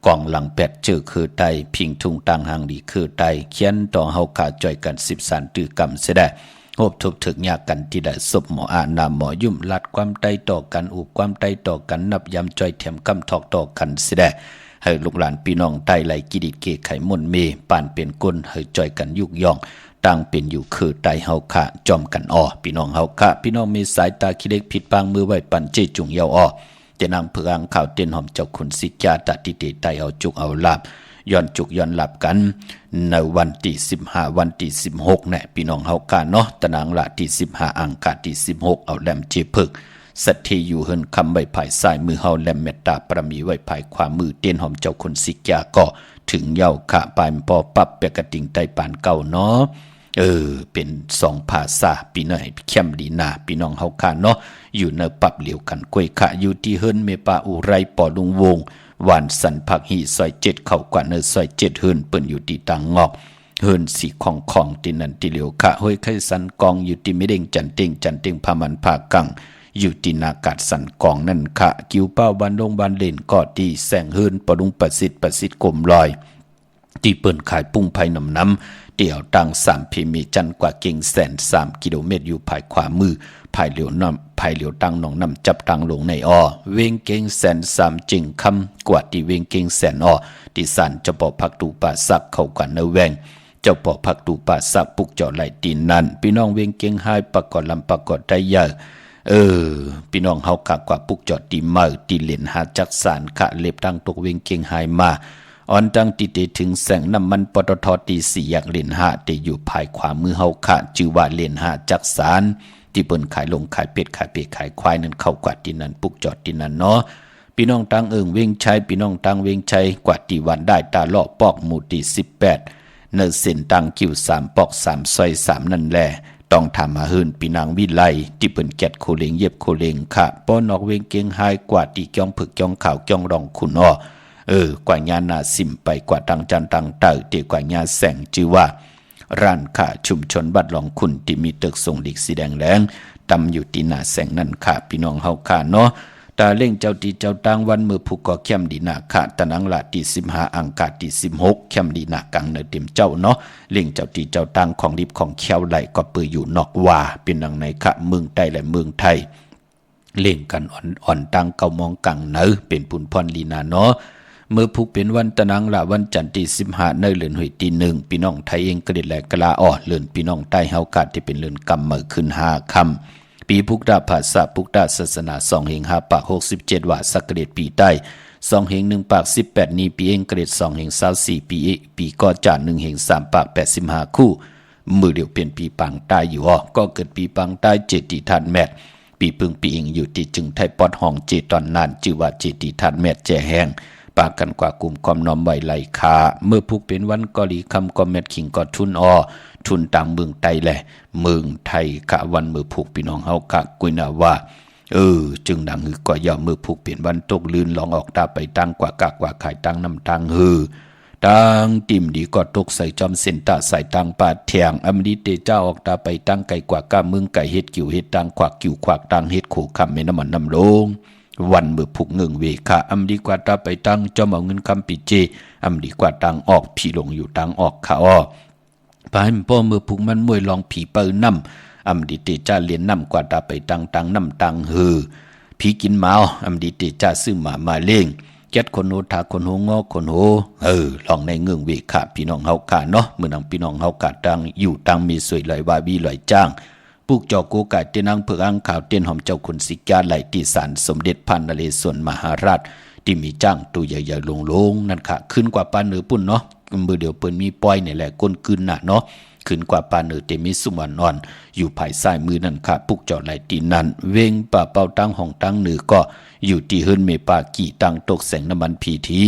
กองหลังแปดเจอคือไตพิงทุงตังหางดีคือไตเขียนต่อเฮาขาจ่อยกัน10 สันตือกำเสได้โหบทุบถึกยากกันที่ได้ศพหมออานามหมอยุ่มลัดความไตต่อกันอุบความไตต่อกันนับยำจ่อยแถมกำทอกต่อกันเสได้ให้ลูกหลานพี่น้องไตไหลกิดิเกไขมนเมปานเป็นก้นให้จ่อยกันยุกย่องต่างเป็นอยู่คือไตเฮาขะจอมกันอ้อพี่น้องเฮาขะพี่น้องมีสายตาคิเล็กผิดปางมือไว้ปันเจจุงเยาอ้อเจนางเพืองข่าวเต้นหอมเจ้าคุณสิจาตติเตไตเอาจุกเอาลาบย้อนจุกย้อนหลับกันในวันที่15วันที่16เนี่ยพี่น้องเฮาขะเนาะตะนางละที่15อังคารที่16เอาแหลมเจพึกสัตทีอยู่เฮินคำใบภายซ้ายมือเฮาแลมเมตตาประมีไว้ภายขวามือเตียนหอมเจ้าคนสิกยาก็ถึงเย้าขะปายปอปับเปกระติงไตปานเก่าเนาะเป็น2 ภาษาปีหน่อยเข้มดีนาพี่น้องเฮาค่ะเนาะอยู่ในปับเหลียวกันกวยขะอยู่ที่เฮินเมปาอุไรปอลุงวงหวานสันผักหีซอย7เข้ากว่าเนซอย7เฮินเปิ้นอยู่ที่ตังงอกเฮินสีของที่นั่นที่เหลียวขะห้อยไข่สันกองอยู่ที่ไม่เด้งจันเต็งพามันพากังอยู่ที่นากาศสันกองนั่นค่ะกิ้วเป้าบันดงบันเล่นกอดที่แสงเฮินปะดุงประสิทธิ์กลมลอยที่เปิ้นขายปุ้งไผ่น้ำเดี่ยวตัง3พิมีจันกว่าเก่ง103 กิโลเมตรอยู่ภายขวามือภายเหลียวตังหนองน้ำจับตังลงในอ้อเวงเก่ง103จึงคำกว่าที่เวงเก่งแสนอ้อที่สันจะปอพักตูป่าซักเข้ากว่าเนแวงเจ้าปอพักตูป่าซักปุกเจาะไหลตีนนั่นพี่น้องเวงเก่งหายประกอบลำประกอบได้ยาพี่น้องเฮากะกว่าปุกจอดตีเมาตีเหรียญหาจักสารขะเล็บดังตกเวงเก่งหายมาอ่อนดังติเตถึงแสงน้ำมันปตทตี4อยากเหรียญหาแต่อยู่ภายขวามือเฮาขะชื่อว่าเหรียญหาจักสารที่เปิ้นขายลงขายเป็ดขายควายนั่นเข้ากว่าที่นั่นปุกจอดที่นั่นเนาะพี่น้องตังเวงชัยพี่น้องตังเวงชัยกว่าที่วันได้ตาเลาะปอกหมู่ที่18เนเส้นตังคิว3ปอก3ซอย3นั่นแหละต้องทำมาหืนปีนางวิไลที่เปิ้นแกดโคเลงเย็บโคเลงค่ะป้อนอกเวงเก่งหายกว่าที่จ้องผึกจ้องขาวจ้องรองขุนอ้อกว่าญาณาสิมไปกว่าตังจันตังเตอตีกว่าญาแสงชื่อว่าร้านค้าชุมชนบัดหลองคุณที่มีตึกส่งดิกสีแดงแรงตำอยู่ที่หน้าแสงนั่นค่ะพี่น้องเฮาค่ะเนาะตาเล่งเจ้าตีเจ้าตังวันมือผูกก่อเข้มดีนาค่ะตะนังละที่15อังคารที่16เข้มดีนากังเนเต็มเจ้าเนาะเล่งเจ้าตีเจ้าตังของดิบของเขียวไหลก็เปื้ออยู่นอกว่าเป็นดังในค่ะเมืองใต้และเมืองไทย เล่งกันอ่อนตังเก่ามองกังเนอเป็นปุนพรลีนาเนาะเมื่อพุกเป็นวันตะนังละวันจันทร์ที่15เนอเลือนหวยที่1พี่น้องไทยเองก็ได้แลกะลาอ้อเลือนพี่น้องใต้เฮากาดที่เป็นเลือนกำมื้อขึ้น5ค่ำปีพุกดาภาษาพุกดาศาสนา2เฮง5ปาก67ว่าสักเดชปีใต้2เฮง1ปาก18นี้ปีเองเกรด2เฮง24ปีก็จาน1เฮง3ปาก85คู่มือเดียวเปลี่ยนปีปังใต้อยู่ก็เกิดปีปังใต้เจติธาตุแมทปีปึงปีเองอยู่ที่จึงไทยปอดห้องเจตอนนานชื่อว่าเจติธาตุแมทแจแห้งปากกันกว่ากลุ่มความน้อมไว้ไหลคาเมื่อพุกเป็นวันกอลีคำก็แมทขิงก็ทุนทุนต่างเมืองไต้แหละเมืองไทยกะวันมือพุกพี่น้องเฮากะกุยนาว่าจึงดังหือก็ย่อมือพุกเปลี่ยนวันตกลื่นลองออกตาไปตั้งกว่ากะกว่าขายตั้งน้ำตังหือตังติ่มดีก็ตกใส่จอมเส้นตาใส่ตังปาดแทงอมดีเตเจ้าออกตาไปตั้งไก่กว่ากะเมืองไก่เฮ็ดกิ่วเฮ็ดตังขวากกิ่วขวากตังเฮ็ดขู่คำไม่น้ำมันน้ำลงวันมือพุกเงิงเวค่ะอำดีกว่าตาไปตั้งจอมเอาเงินคำปิเจอำดีกว่าตังออกผีลงอยู่ตังออกขาพายพ่อมือพุกมันมวยลองผีเปิลน้ำอำดีเตจ้าเลียนน้ำกว่าตาไปตั้งน้ำตังหือผีกินเมาอำดีเตจ้าซื้อหมาเลี้ยงแก๊ดคนโหทาคนโหงอคนโหลองในเงิงเวค่ะพี่น้องเฮากาเนาะเมื่อนังพี่น้องเฮากาตังอยู่ตังมีสวยลอยวาบีลอยจ้างปุกจอโกกาเตนังเผือกอังข่าวเตียนหอมเจ้าคุณสิกาไหลตีสารสมเด็จพันนเรศวรมหาราชที่มีจ้างตัวใหญ่ๆลงนั่นค่ะขึ้นกว่าปานเหนือปุ่นเนาะมือเดียวเปิ้นมีปอยนี่แหละก้นกึนน่ะเนาะขึ้นกว่าปานเหนือเตมิสุวรรณอ่อนอยู่ภายซ้ายมือนั่นค่ะปุกจอไหลตีนั่นเวงป่าเป่าตั้งห้องตั้งเหนือก็อยู่ที่เฮิรนเมปากี่ตั้งตกแสงน้ำมันพีที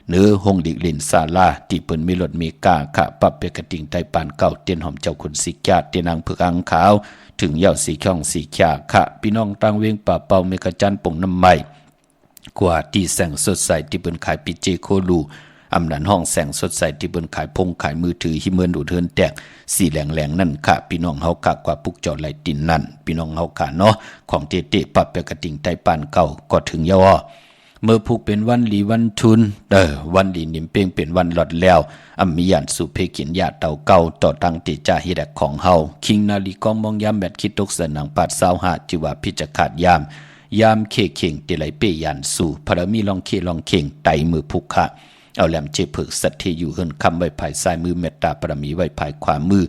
เนื้อห้องดิกลินซาลาที่เปิ้นมีรถเมกาค่ะปรับเปกระติงไตปานเก่าเตียนหอมเจ้าคุณสิกาเตียนางเผือกอังขาวถึงเหย้าสีช่องสีขะค่ะพี่น้องตั้งเวงป่าเป่าเมกะจันป่งน้ำใหม่กว่าที่แสงสดใสที่เปิ้นขายปิเจโคลูอำนันห้องแสงสดใสที่เปิ้นขายพงขายมือถือหิเมินอุดเทินแตกสีแหลงนั่นค่ะพี่น้องเฮากะกว่าปุกจอดไหลตินนั่นพี่น้องเฮากะเนาะของเตปรับเปกระติงไตปานเก่าก็ถึงเหย้าเมื่อพุกเป็นวันลีวันทุนวันลีนิมเป้งเป็นวันหลอดแล้วอัมมิยันสุเพขินยาเต่าเก่าต่อตั้งติจาฮิแดกของเฮาคิงนาลีกองมองยามแบดคิดตกเสนังปาดสาวหาจิว่าพิจขาดยามเคเข่งเตไหลเปยันสู่พระมีลองเคลองเข่งไตมือพุกค่ะเอาแหลมเจเผึกสัตเทอยู่เฮินคำไว้ภายซ้ายมือเมตตาปรมีไว้ภายขวามือ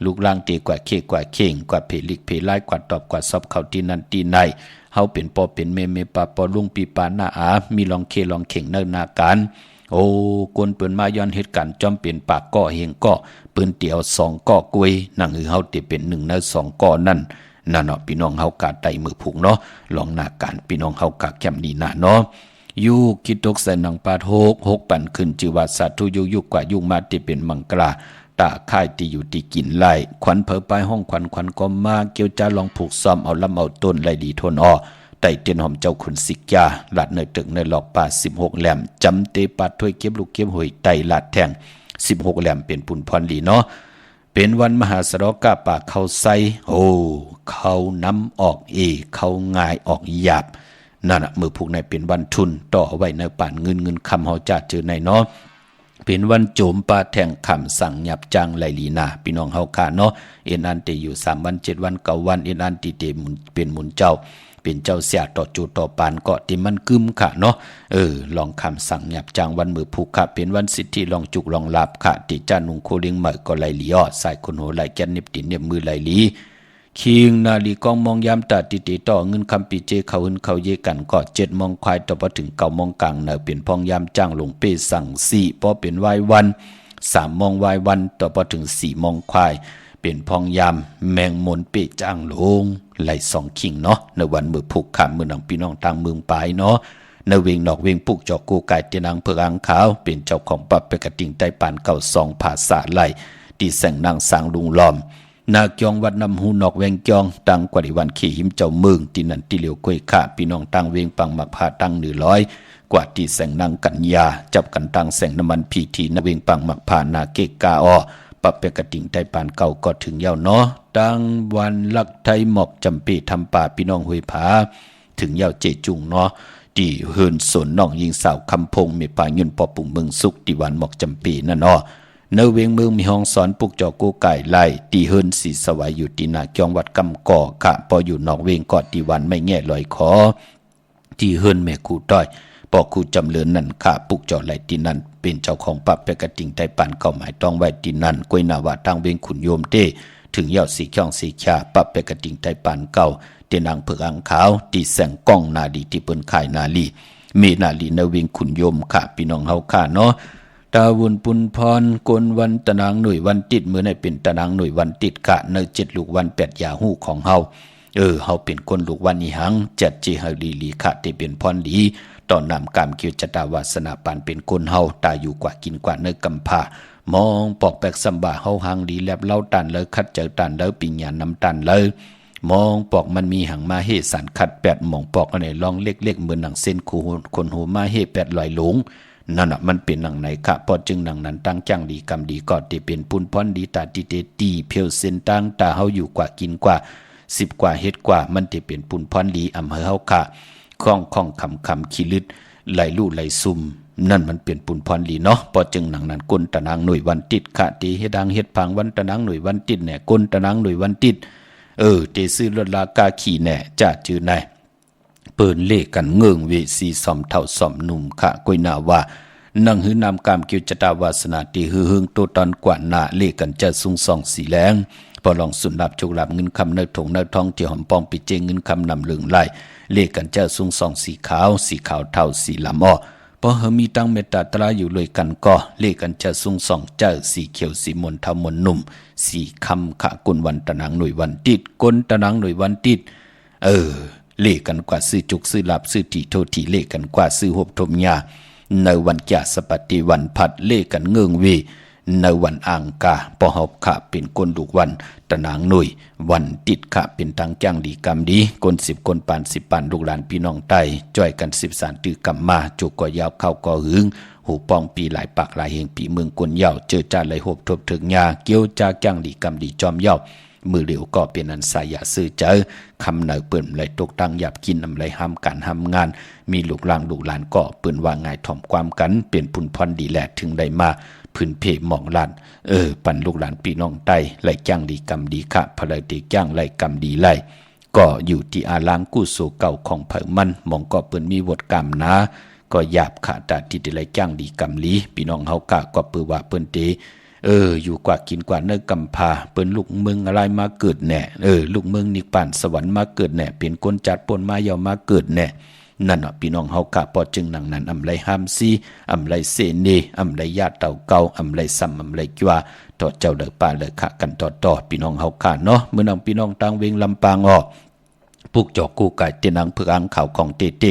ลูกล่างเตกว่าเคกว่าเข่งกว่าเพลิกเพลายกว่าตอบกว่าซอบเข้าที่นั่นที่ไหนเฮาเป็นปอเป็นเมปาปอลุงปีปาหน้าอามีลองเคลองเข่งเนินนาการกวนเปิ้นมาย้อนเหตุการณ์จอมเป็นปากก่อเฮงก่อปืนเตียว2ก่อกวยนั่งเฮาติเป็น1ใน2ก่อนั่นเนาะพี่น้องเฮากาไตมือผูกเนาะลองหน้าการพี่น้องเฮากาแคมนี้น่ะเนาะอยู่คิดตกใส่หนังปาด6ปั่นขึ้นจิว่าสัตว์ทุยุกกว่ายุมาติเป็นมังกราตาค่ายที่อยู่ที่กินไล่ขวัญเผอไปห้องขวัญก็มาเกี่ยวจ้าลองผูกซ้อมเอาลำเอาต้นไล่ดีทนไต่เตียนหอมเจ้าขุนสิกยาหลัดเนยตึกในหลอกป่า16แหลมจำเตปัดถ้วยเก็บลูกเก็บหอยไต่หลัดแทง16แหลมเป็นปุนพรลีเนาะเป็นวันมหาสรกาป่าเขาใส่เขาน้ำออกเขาง่ายออกหยาบนั่นมือผูกในเป็นวันทุนต่อไว้ในป่านเงินคำเฮาจัดเจอในเนาะเป็นวันโจมปาแทงคำสั่งหยับจังไหลลีนาพี่น้องเฮาค่ะเนาะเอ็นอันเตอยู่3วัน7วัน9วันเอ็นอันติเตมุนเป็นมุนเจ้าเป็นเจ้าเสียต่อจูต่อปานเกาะที่มันกึมค่ะเนาะลองคำสั่งหยับจังวันมือผูกค่ะเป็นวันสิทธิลองจุกลองลาบค่ะติจานุงโคเลียงใหม่ก็ไหลลีใส่คนโหไหลแกนเน็บตินเน็บมือไหลลีคิงนาลีกองมองยามตาติติต่อเงินคำปีเจเขาหึนเขาเยกันก็7มองควายต่อพอถึง9มองกลางเนอเป็นพองยามจ้างลงเป้สั่ง4พอเป็นวายวัน3มองวายวันต่อพอถึง4มองควายเป็นพองยามแมงมนเป้จ้างลงไหล2คิงเนาะในวันมือผูกขามมือหนังพี่น้องต่างเมืองปลายเนาะในเวงนอกเวงปุกจอกกูไก่เตนังเผือกอังขาวเป็นเจ้าของปับเปกระติงไตปานเก่า2ภาษาไหลที่แสงนางสางลุงล้อมนาเกียงวัดนำหูนอกเวงเกียงตังกว่าดิวันขี่หิมเจ้าเมืองที่นั่นที่เหลียวกล้วยข่าพี่น้องตังเวงปังมักพาตัง100กว่าที่แสงนางกัญญาจับกันตังแสงน้ำมันพีทีนเวงปังมักพานาเกกาปรับเปกระติงไตปานเก่าก็ถึงยาวเนาะตังวันลักไทยหมอกจำปีทำป่าพี่น้องห้วยผาถึงยาวเจจุงเนาะที่เฮินสนน้องยิงสาวคำพงมีป่าเงินปอปุ่งเมืองสุกที่วันหมอกจำปีนั่นเนาะ เนเวงเมืองมีห้องสอนปุกจอกูไก่ไล่ตีเฮินสีสวายอยู่ตีนาจองวัดกำก่อขะพออยู่นอกเวงกอดตีวันไม่แง่ลอยคอที่เฮินแม่ครูต้อยปอครูจำเริญนั่นขะปุกจอไหลตีนั่นเป็นเจ้าของปับไปกระติงไตปันเก่าหมายต้องไว้ตีนั่นกวยนาวาทางเวงขุนโยมเต้ถึงยอดสีช่องสีชาปับไปกระติงไตปันเก่าเตนางเผือกอังขาวตีแสงก้องนาดีที่เปิ้นขายนาลีมีนาลีนเวงขุนโยมขะพี่น้องเฮาค่ะเนาะตาวุนปุนพรกนวันตะนางหน่วยวันติดเมื่อในเป็นตะนางหน่วยวันติดกะใน7ลูกวัน8ยาหู้ของเฮาเฮาเป็นคนลูกวันอีหังจัดจิเฮาลีลีขะที่เป็นพรดีตอนนำกามเกียวจตาวาสนาปานเป็นคนเฮาตาอยู่กว่ากินกว่าเนื้อกำพามองปอกแปกสัมบาเฮาหังดีแลบเล่าตันเลยคัดเจอตันแล้วปิญญาณน้ำตันเลยมองปอกมันมีหังมาเฮสันขัด8มองปอกอันไหนลองเล็กๆเหมือนหนังเส้นคูคนหูมาเฮ8ลอยหลงนั่นมันเป็นหนังไหนคะพอจึงหนังนั้นตั้งจังดีกรรมดีก็ที่เป็นปุนพรดีตาติเตตีเพียวเส้นตั้งตาเฮาอยู่กว่ากินกว่า10กว่าเฮ็ดกว่ามันที่เป็นปุนพรดีอำเภอเฮาค่ะข้องคำขี้ลึดไหลลู่ไหลซุ่มนั่นมันเป็นปุนพรดีเนาะพอจึงหนังนั้นก้นตะนางหน่วยวันติดค่ะตีเฮ็ดดังเฮ็ดพังวันตะนางหน่วยวันติดเนี่ยก้นตะนางหน่วยวันติดเตซื้อรถลากาขี่แน่จ้าจื้อนายเปิ้นเลกันเงิงเวสีสอมเท่าสอมหนุ่มค่ะกวยนาว่านังหือนำกามเกียวจตาวาสนาตีหือหึงตัวตอนกว่าหน้าเลกันจะสุงส่องสีแรงพอลองสุนดับโชคลาภเงินคำเนื้อถงเนื้อทองที่หอมปองปิเจงเงินคำนำเหลืองไหลเลกันจะสุงส่องสีขาวเท่าสีลำอ้อพอเฮมีตั้งเมตตาตราอยู่เลยกันก็เลกันจะสุงส่องเจ้าสีเขียวสีมนเท่ามนหนุ่มสีคำขะกุนวันตะนางหน่วยวันติดกุนตะนางหน่วยวันติดเลกันกว่าซื้อจุกซื้อหลับซื้อตีโทตีเลกันกว่าซื้อหบทมยาในวันจ่าสปฏิวันพัดเลกันเงืองวีในวันอ่างกาปอหอบขะเป็นกนลูกวันตะนางหน่วยวันติดขะเป็นทางจ้างดีกรรมดีกน10กนปาน10ปานลูกหลานพี่น้องไตจ่อยกัน10สารตือกรรมมาจุกก่อยาวเข้าก่อหึงหูปองปีหลายปากหลายเฮงปีเมืองกนยาวเจอจ่าไหลหบทบถึงยาเกี่ยวจากจ้างดีกรรมดีจอมยาวมือเหลียวก็เป็นอันสายาซื้อเจอคำเหนือเปิ่นไหลตกตั้งหยับกินนำไหลห้ามการห้ามงานมีลูกหลานก็เปิ่นว่าง่ายถ่อมความกันเปลี่ยนพุนพรดีแลถึงได้มาพื้นเพหมองลานปันลูกหลานพี่น้องไตไหลจ้างดีกรรมดีค่ะพลายตีจ้างไหลกรรมดีไหลก็อยู่ที่อาลางกู้โซเก่าของเผอมันมองก็เปิ่นมีวดกรรมนะก็หยาบขาดที่ได้ไหลจ้างดีกรรมลีพี่น้องเฮากะก็เปื้อว่าเปิ้นเตอยู่กว่ากินกว่าเนื้อกำพาเปิ้นลูกเมืองอะไรมาเกิดแน่ลูกเมืองนิป่านสวรรค์มาเกิดแน่เป็นคนจัดปนมายาวมาเกิดแน่นั่นพี่น้องเฮากะพอจึงหนังนั้นอำไรห้ามซีอำไรเสเนอำไรญาติเต่าเก่าอำไรซ้ำอำไรจัวต่อเจ้าเด้อป่าเลยค่ะกันต่อพี่น้องเฮากะเนาะเมื่อนำพี่น้องต่างเวงลำปางออกปุกจอกกูไก่เตนังเพืออังข่าวของเตเ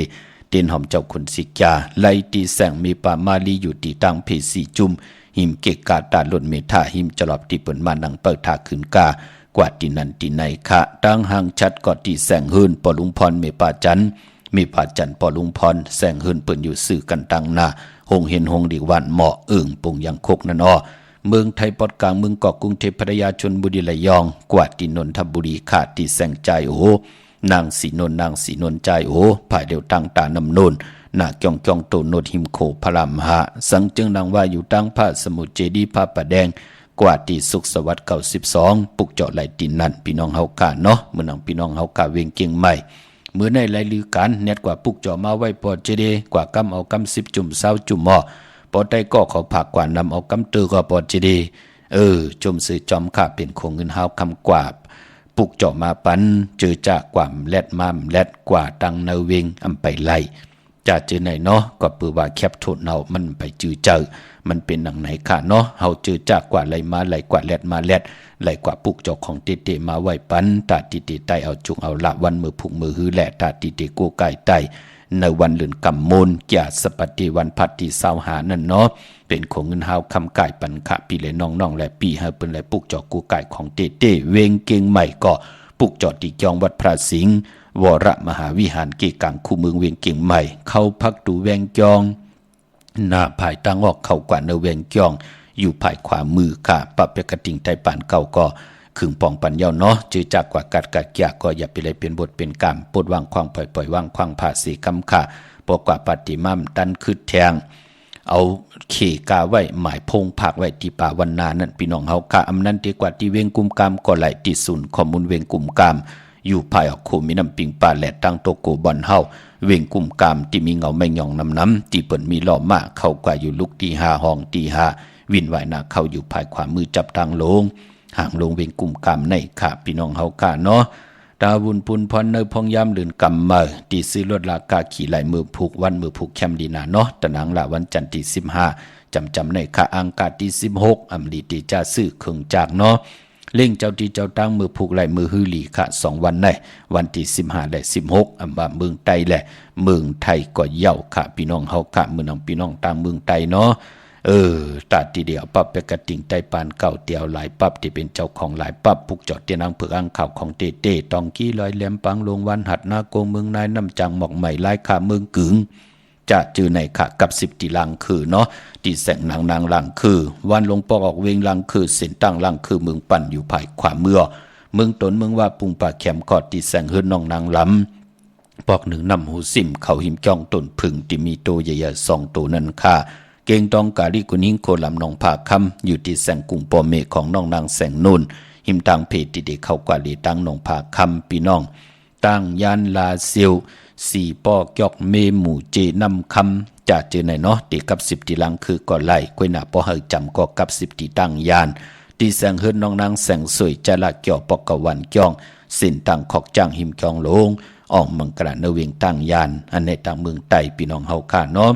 ตีนหอมเจ้าขุนสิกาไล่ตีแสงมีป่ามาลีอยู่ตีตังเพสีจุมหิมเกกาตาหล่นเมธาหิมจลอบที่เปิ่นมานังเปิดทาขึ้นกากว่าที่นั่นที่ไหนคะตั้งห่างชัดก็ที่แสงหืนปอลุงพรเมป่าจันมีป่าจันปอลุงพรแสงหืนเปิ่นอยู่สื่อกันตังหน้าหงเห็นหงดีวันเหมาะปุงยังคกนั่นอ้อเมืองไทยปอดกลางเมืองเกาะกรุงเทพพัทยาชลบุรีระยองกว่าที่นนทบุรีขาดที่แสงใจนางสีนนใจภายเดียวตั้งตานำนนหน้าจ้องโตโนดหิมโขพระรามหาสังจึงดังว่าอยู่ตั้งพระสมุทรเจดีย์พระประแดงกว่าที่สุขสวัสดิ์92ปุกเจาะไหลตินนั่นพี่น้องเฮากะเนาะเมื่อนำพี่น้องเฮากะเวงเกียงใหม่เมื่อในไหลลือกันเน็ตกว่าปุกเจาะมาไว้ปอเจดีย์กว่ากำเอากำ10จุ่ม20จุ่มปอได้ก็เขาผักกว่านำเอากำตือก็ปอเจดีย์จุ่มซื้อจอมค่ะเป็นคงเงินเฮาคำกว่าปุกเจาะมาปันเจอจากความแลดมามแลดกว่าตังเนเวงอำไปไล่จะเจอไหนเนาะก็เปือว่าแคบโทษเนามันไปจือเจอมันเป็นหนังไหนค่ะเนาะเฮาเจอจากกว่าไหลมาไหลกว่าแลดมาแลดไหลกว่าปุกเจาะของเตมาไว้ปันตาติไตเอาจุงเอาละวันมือผุกมือหือแหละตาติโกไก่ไตในวันเลือนกำมนแก่สปฏิวันพัดที่25นั่นเนาะเป็นของเงินเฮาคำไก่ปันขะพี่เลยน้องและปีเฮาเป็นไหลปุกเจาะกูไก่ของเตเวงเก่งใหม่ก็ปุกเจาะที่จองวัดพระสิงห์วรมหาวิหารเกกังคู่เมืองเวียงเก่งใหม่เข้าพักดูแวงจองหน้าภายตั้งออกเข้ากว่าเนแวงจองอยู่ภายขวามือค่ะปะเปกระติงไตปานเก่าก็ขึงปองปันเย้าเนาะจือจากกว่ากัดยากก็อย่าไปเลยเป็นบทเป็นกรรมปดวางควางปล่อยว่างควางผ่าสีคำค่ะปกว่าปฏิมัมตันคืดแทง เอาเขกาไว้หมายพงผักไว้ที่ป่าวันนานั่นพี่น้องเฮากะอำนั้นดีกว่าที่เวงกุมกามก็ไหลที่ศูนย์ข้อมูลเวงกุมกามอยู่ภายออกโคมีน้ำปิงป่าแหลดตั้งโตโกบอนเฮาเวงกุมกามที่มีเงาแมงยองน้ำที่เปิ่นมีล้อมมาเข้ากว่าอยู่ลุกที่5ห้องที่5วินไหวนาเข้าอยู่ภายขวามือจับทางลงห่างลงเวงกุมกามในค่ะพี่น้องเฮากะเนาะดาวุนพุนพรเนอพองยามลื่นกำมือตีซื้อรถลากาขี่ไหลมือผูกวันมือผูกแคมดีนาเนาะตะนางละวันจันทร์ที่15จำในค่ะอังกาที่16อำลีตีจ้าซื้อเครื่องจากเนาะเล่งเจ้าที่เจ้าตั้งมือผูกไหลมือฮือหลีค่ะ2วันในวันที่15และ16อำบาเมืองไทยและเมืองไทยก็เย่าค่ะพี่น้องเฮาค่ะมื้อน้องพี่น้องต่างเมืองไทยเนาะตัดทีเดียวปั๊บไปกระติ่งไตปานเก่าเตียวหลายปั๊บที่เป็นเจ้าของหลายปั๊บผูกจอดเตียนังเผือกอังข่าวของเต้ตองกี้ลอยแหลมปังลงวันหัดนาโกเมืองนายน้ำจังหมอกใหม่ลายขาเมืองกึ๋งจะจือในค่ะกับ10ตีลังคือเนาะตีแสงนางลังคือวันลงปอกออกเวงลังคือเส้นตั้งลังคือเมืองปั่นอยู่ภายขวาเมืองตนเมืองว่าปุงป่าแคมกอดตีแสงเฮือนน้องนางลำปอกหนึ่งนำหูซิมเขาหิมจ้องต้นพึ่งที่มีโตใหญ่ๆ2ตัวนั้นค่ะเก่งตองกาลิกุนิงโคลำนองผาคำอยู่ที่แสงกุ่งปอเมของน้องนางแสงนุ่นหิมทางเพจที่เด็กเข้ากว่าลีตั้งนองผาคำพี่น้องตั้งยันลาเซียว4ปอกยอกเมหมู่เจนำคำจะเจอในเนาะตีกับ10ตีลังคือก่อไล่กวยหน้าปอเฮจำก็กับ10ตีตั้งยานตีแสงเฮิรนน้องนางแสงสวยจะละเกี่ยวปอกกวันจ้องสินตั้งขอกจ้างหิมจองลงออกมังกรเนเวงตั้งยานอันในต่างเมืองไต้พี่น้องเฮาค่ะเนาะ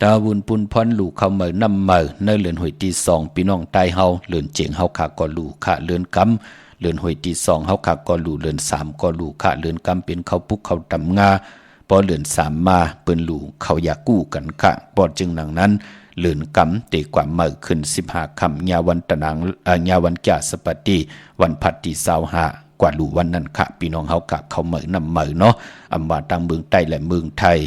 ดาวุนปุนพรลูกเขาเมอนำเมอในเลือนหวยที่2พี่น้องใต้เฮาเลือนเจียงเฮาขาก็ลูกขาเลือนกำเลือนหวยที่2เฮาขาก็ลูกเลือน3ก็ลูกขาเลือนกำเป็นเขาปุกเขาตำงาพอเลือน3มาเปิ้นลูกเขาอยากกู้กันค่ะปอดจึงหนังนั้นเลือนกำเตกว่าเมอขึ้น15ค่ำญาวันตะนางญาวันกาสปฏิวันพัดที่25กว่าลูวันนั้นค่ะพี่น้องเฮากะเขาเหมือนำเหมือเนาะอำว่าทางเมืองใต้และเมืองไทย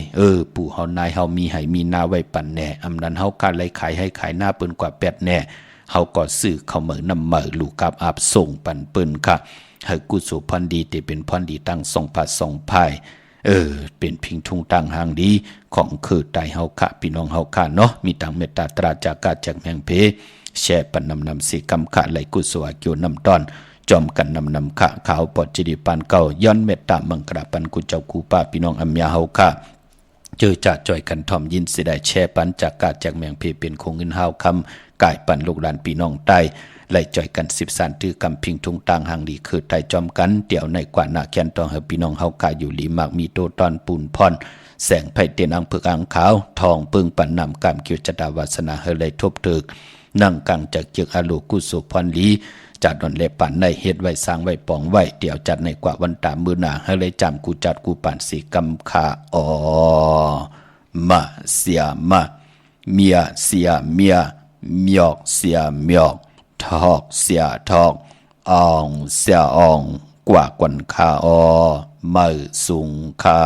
ปู่เฮานายเฮามีให้มีนาไว้ปั่นแหน่อำนั้นเฮากะเลยขายให้ขายหน้าเปิ้นกว่า8แหน่เฮาก็ซื้อเขาเหมือนำเหมือลูกกับอาบส่งปั่นเปิ้นค่ะให้กุศลพรดีที่เป็นพรดีตั้ง2 ผัด2ภายเป็นพิงทุงต่างหางดีของคือไตเฮาค่ะพี่น้องเฮาค่ะเนาะมีต่างเมตตาตราจากกาจากแมงเพแช่ปันนำสิกรรมค่ะไหลกุศลเกี่ยวนำตอนจอมกันนำขะขาวปอดจิริปานเก่าย้อนเมตตามังกราปันกุเจ้าคูป้าพี่น้องอัมยาเฮาค่ะเจอจ่าจ่อยกันทอมยินสิได้แช่ปันจากกาจากแมงเพเป็นคงเงินเฮาคำกายปันลูกหลานพี่น้องใต้ไล่จ่อยกัน10สานถือกำพิงทุงต่างหางดีคือไตจอมกันเดี่ยวในกว่าหน้าแคนตองเฮพี่น้องเฮากายอยู่หลีมากมีโตตอนปูนพรแสงไผ่เตียนอังเผือกอังขาวทองปึงปันนำกามเกียวจดาวาสนาเฮเลยทบถึกนั่งกังจากเกียกอโลกุสุพรลีจัดดอนเล็บปันในเฮ็ดไว้สร้างไว้ปองไว้เดี๋ยวจัดในกว่าวันตามมือหนาให้เลยจำกูจัดกูป่านสีกำขามาเสียมาเมียเสียเมียเมียกเสียเมียกทอกเสียทอกอ่องเสียอ่องกว่ากวนขามือสูงขา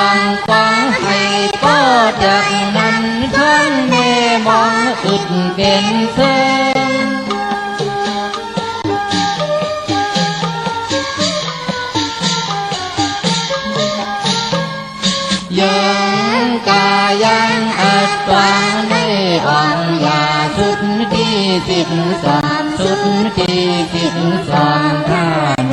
างฟังให้ก็จากนั้นท่านเมมองอึดเป็นเธอยังกายังอัดฟังในอ่องยาชุดที่13ชุดที่12ท่าน